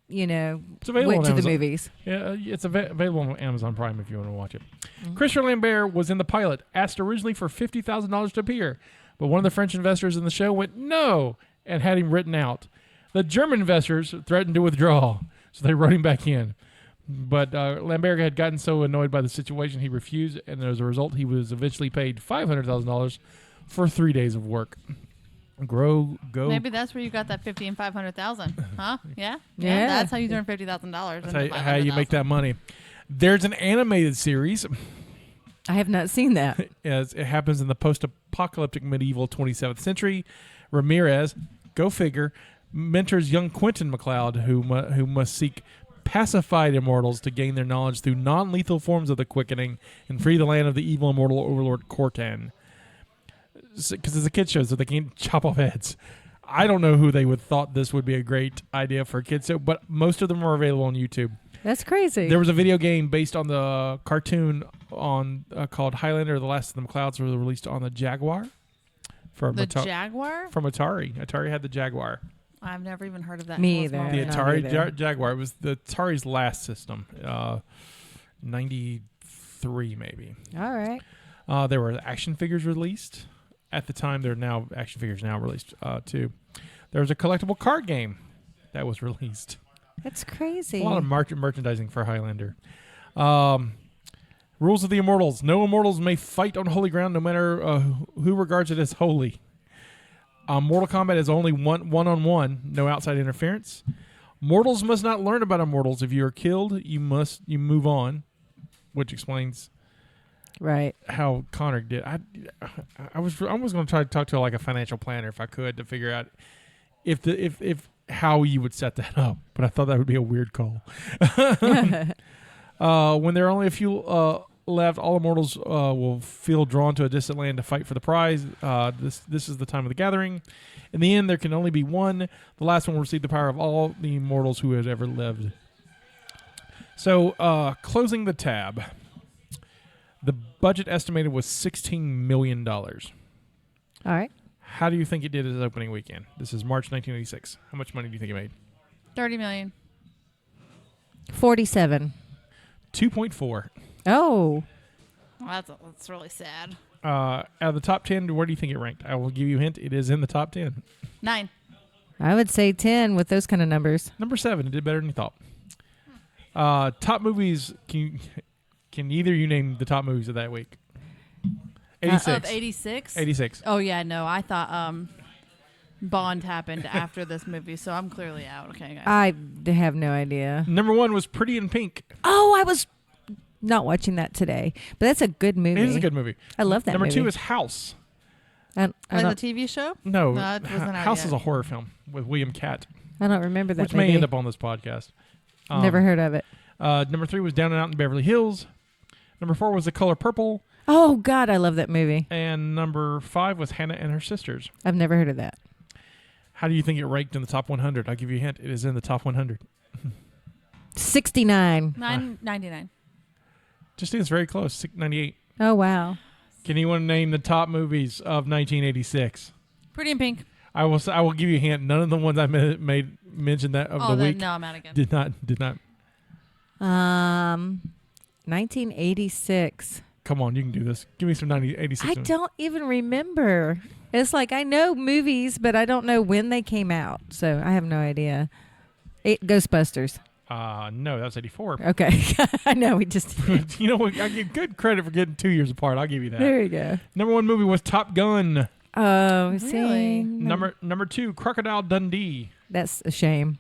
It's available went on to the Amazon. movies. Yeah, it's available on Amazon Prime if you want to watch it. Mm-hmm. Christian Lambert was in the pilot, asked originally for $50,000 to appear, but one of the French investors in the show went no and had him written out. The German investors threatened to withdraw, so they wrote him back in. But Lambert had gotten so annoyed by the situation, he refused, and as a result, he was eventually paid $500,000 for 3 days of work. Go. Maybe that's where you got that 50 and 500,000, huh? Yeah. Yeah. That's how you turn $50,000. That's how you make that money. There's an animated series. I have not seen that. As it happens in the post-apocalyptic medieval 27th century, Ramirez, go figure, mentors young Quentin MacLeod, who must seek pacified immortals to gain their knowledge through non-lethal forms of the quickening and free the land of the evil immortal overlord Cortan. Because it's a kid show, so they can't chop off heads. I don't know who they would thought this would be a great idea for a kid show, but most of them are available on YouTube. That's crazy. There was a video game based on the cartoon on called Highlander: The Last of the McClouds, was released on the Jaguar. From Jaguar? From Atari. Atari had the Jaguar. I've never even heard of that. Me until this either. moment. The Not Atari either. Jaguar. It was the Atari's last system. 93 maybe. All right. There were action figures released. At the time, there are now action figures now released too. There was a collectible card game that was released. That's crazy. A lot of merchandising for Highlander. Rules of the Immortals. No immortals may fight on holy ground no matter who regards it as holy. Mortal Kombat is only one-on-one, no outside interference. Mortals must not learn about immortals. If you are killed, you move on, which explains right. how Connor did. I was going to try to talk to like a financial planner if I could to figure out if how you would set that up, but I thought that would be a weird call. When there are only a few left. All immortals will feel drawn to a distant land to fight for the prize. This is the time of the gathering. In the end, there can only be one. The last one will receive the power of all the immortals who have ever lived. So, closing the tab. The budget estimated was $16 million. All right. How do you think it did as opening weekend? This is March 1986. How much money do you think it made? 30 million. 47. 2.4. Oh. Well, that's really sad. Out of the top 10, where do you think it ranked? I will give you a hint. It is in the top 10. 9. I would say 10 with those kind of numbers. Number 7. It did better than you thought. Top movies. Can either of you name the top movies of that week? 86. Of 86? 86. Oh, yeah, no. I thought Bond happened after this movie, so I'm clearly out. Okay, guys. I have no idea. Number 1 was Pretty in Pink. Oh, I was not watching that today, but that's a good movie. It is a good movie. I love that Number movie. 2 is House. Like the TV show? No, it wasn't out House yet. is a horror film with William Catt, I don't remember that which movie. may end up on this podcast. Never heard of it. Number 3 was Down and Out in Beverly Hills. Number 4 was The Color Purple. Oh, God, I love that movie. And number 5 was Hannah and Her Sisters. I've never heard of that. How do you think it ranked in the top 100? I'll give you a hint. It is in the top 100. 69. 9.99. Just think it's very close. 98. Oh, wow. Can anyone name the top movies of 1986? Pretty in Pink. I will give you a hint. None of the ones I made mention that of the week No, I'm out again. did not. 1986. Come on, you can do this. Give me some 1986. I don't even remember. It's like I know movies, but I don't know when they came out, so I have no idea. Ghostbusters. No, that was 84. Okay. I know, we just... You know what? I give good credit for getting 2 years apart. I'll give you that. There you go. Number 1 movie was Top Gun. Oh, Really? see? Number 2, Crocodile Dundee. That's a shame.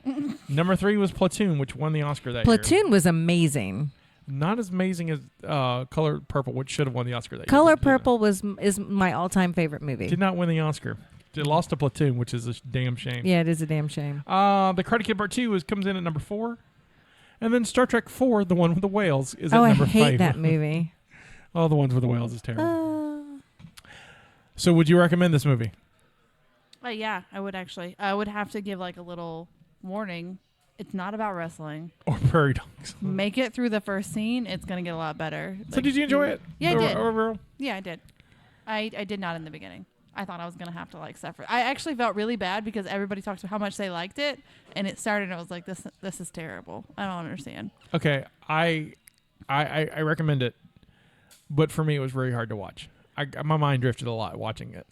Number 3 was Platoon, which won the Oscar that year. Platoon was amazing. Not as amazing as Color Purple, which should have won the Oscar that year. Color Purple is my all-time favorite movie. Did not win the Oscar. It lost to Platoon, which is a damn shame. Yeah, it is a damn shame. The Karate Kid Part 2 comes in at number 4. And then Star Trek 4, the one with the whales, is at number 5. I hate that movie. Oh, the ones with the whales is terrible. So would you recommend this movie? Yeah, I would actually. I would have to give like a little warning. It's not about wrestling. Or Prairie Dogs? Make it through the first scene. It's going to get a lot better. So did you enjoy it? Yeah, I did. Overall? Yeah, I did. I did not in the beginning. I thought I was going to have to like suffer. I actually felt really bad because everybody talked about how much they liked it, and it started and I was like, this is terrible. I don't understand. Okay, I recommend it, but for me it was very hard to watch. My mind drifted a lot watching it.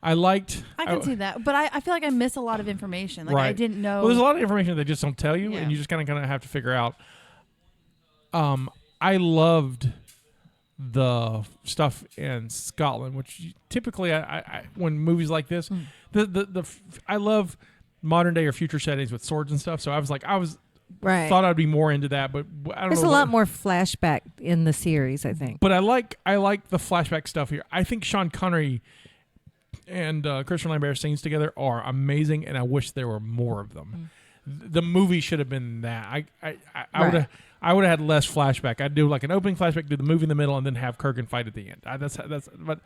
I can see that, but I feel like I miss a lot of information. Like right. I didn't know. Well, there's a lot of information they just don't tell you, Yeah. and you just kind of have to figure out. I loved the stuff in Scotland, which typically I when movies like this, I love modern day or future settings with swords and stuff. So I was Right. thought I'd be more into that, but I don't There's know. a lot more flashback in the series, I think. But I like the flashback stuff here. I think Sean Connery and Christian Lambert scenes together are amazing, and I wish there were more of them. The movie should have been that. I would have had less flashback. I'd do like an opening flashback, do the movie in the middle, and then have Kurgan fight at the end. But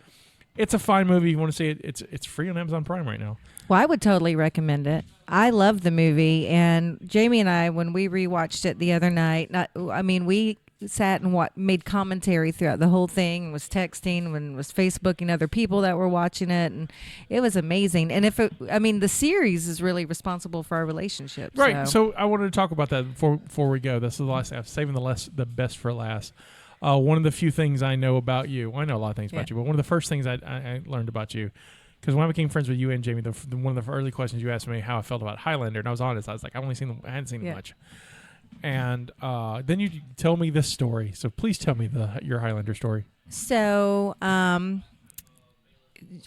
it's a fine movie. You want to see it? It's free on Amazon Prime right now. Well, I would totally recommend it. I love the movie, and Jamie and I, when we rewatched it the other night, we sat and made commentary throughout the whole thing, and was texting and was Facebooking other people that were watching it, and it was amazing. And the series is really responsible for our relationship. Right. So I wanted to talk about that before we go. This is the last. I'm saving the best for last. One of the few things I know about you. Well, I know a lot of things about you, but one of the first things I learned about you, because when I became friends with you and Jamie, one of the early questions you asked me how I felt about Highlander, and I was honest. I was like, I hadn't seen it much. And then you tell me this story. So please tell me your Highlander story. So on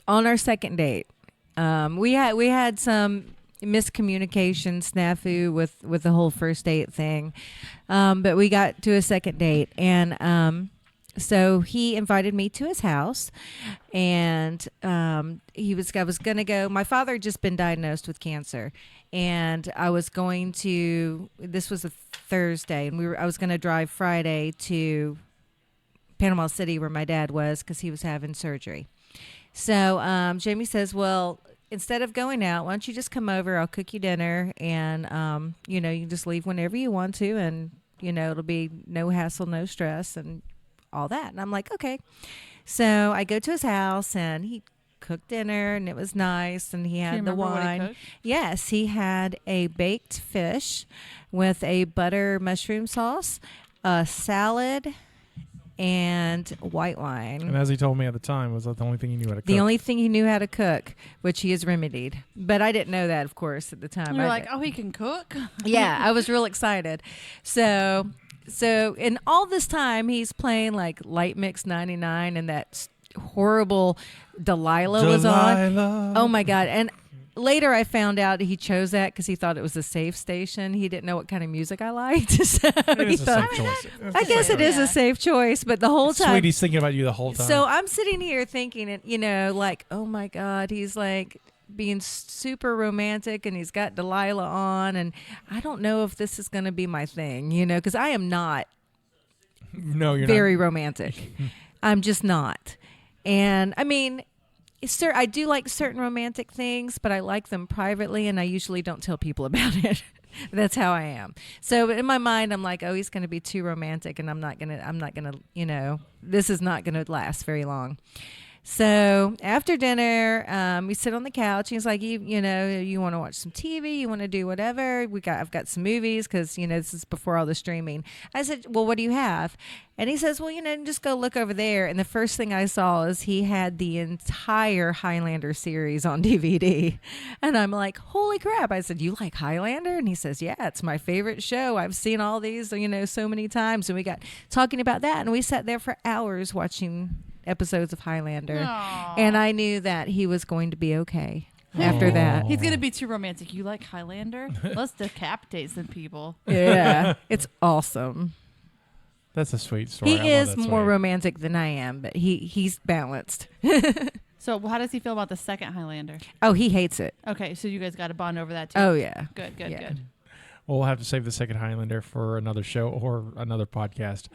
our second date, we had some miscommunication snafu with the whole first date thing, but we got to a second date, and so he invited me to his house, and I was gonna go. My father had just been diagnosed with cancer, and I was going to. This was a Thursday, and I was gonna drive Friday to Panama City where my dad was because he was having surgery. So Jamie says, well, instead of going out, why don't you just come over? I'll cook you dinner, and, you can just leave whenever you want to, and, it'll be no hassle, no stress, and all that. And I'm like, okay. So I go to his house, and he cooked dinner, and it was nice, and he had the wine. Yes, he had a baked fish with a butter mushroom sauce, a salad, and white wine. And as he told me at the time, was that the only thing he knew how to cook? The only thing he knew how to cook, which he has remedied. But I didn't know that, of course, at the time. You're like, oh, he can cook? Yeah, I was real excited. So in all this time, he's playing like Light Mix 99, and that horrible Delilah was on. Oh, my God. And later I found out he chose that because he thought it was a safe station. He didn't know what kind of music I liked. So it is he thought, a safe choice. I guess it is a safe choice, but the whole time. Sweetie's thinking about you the whole time. So I'm sitting here thinking, like, oh, my God, he's like being super romantic, and he's got Delilah on, and I don't know if this is going to be my thing, because I am not very romantic. I'm just not. And I mean, I do like certain romantic things, but I like them privately, and I usually don't tell people about it. That's how I am. So in my mind, I'm like, oh, he's going to be too romantic, and I'm not going to, this is not going to last very long. So after dinner, we sit on the couch. He's like, you want to watch some TV? You want to do whatever? I've got some movies because, this is before all the streaming. I said, well, what do you have? And he says, well, just go look over there. And the first thing I saw is he had the entire Highlander series on DVD. And I'm like, holy crap. I said, you like Highlander? And he says, yeah, it's my favorite show. I've seen all these, so many times. And we got talking about that. And we sat there for hours watching episodes of Highlander. Aww. And I knew that he was going to be okay after that. He's going to be too romantic. You like Highlander? Let's decapitate some people. Yeah. It's awesome. That's a sweet story. He is more romantic than I am, but he's balanced. So how does he feel about the second Highlander? Oh, he hates it. Okay, so you guys got to bond over that too. Oh, yeah. Good. Well, we'll have to save the second Highlander for another show or another podcast.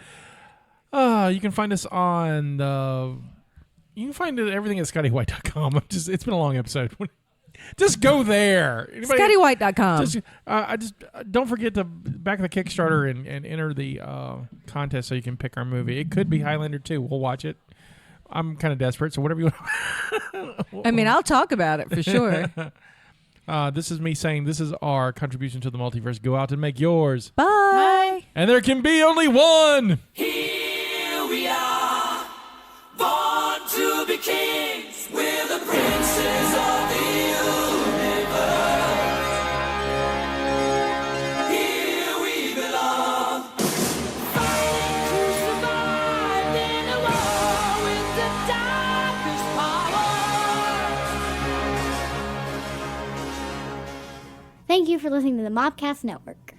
You can find us on you can find everything at ScottyWhite.com. It's been a long episode. Just go there. ScottyWhite.com. Just don't forget to back the Kickstarter and enter the contest so you can pick our movie. It could be Highlander 2. We'll watch it. I'm kind of desperate, so whatever you want. I mean, I'll talk about it for sure. This is me saying this is our contribution to the multiverse. Go out and make yours. Bye. And there can be only one. Here we are, born to be kings. We're the princes of the universe. Here we belong, fighting to survive in a war with the darkest power. Thank you for listening to the Mopcast Network.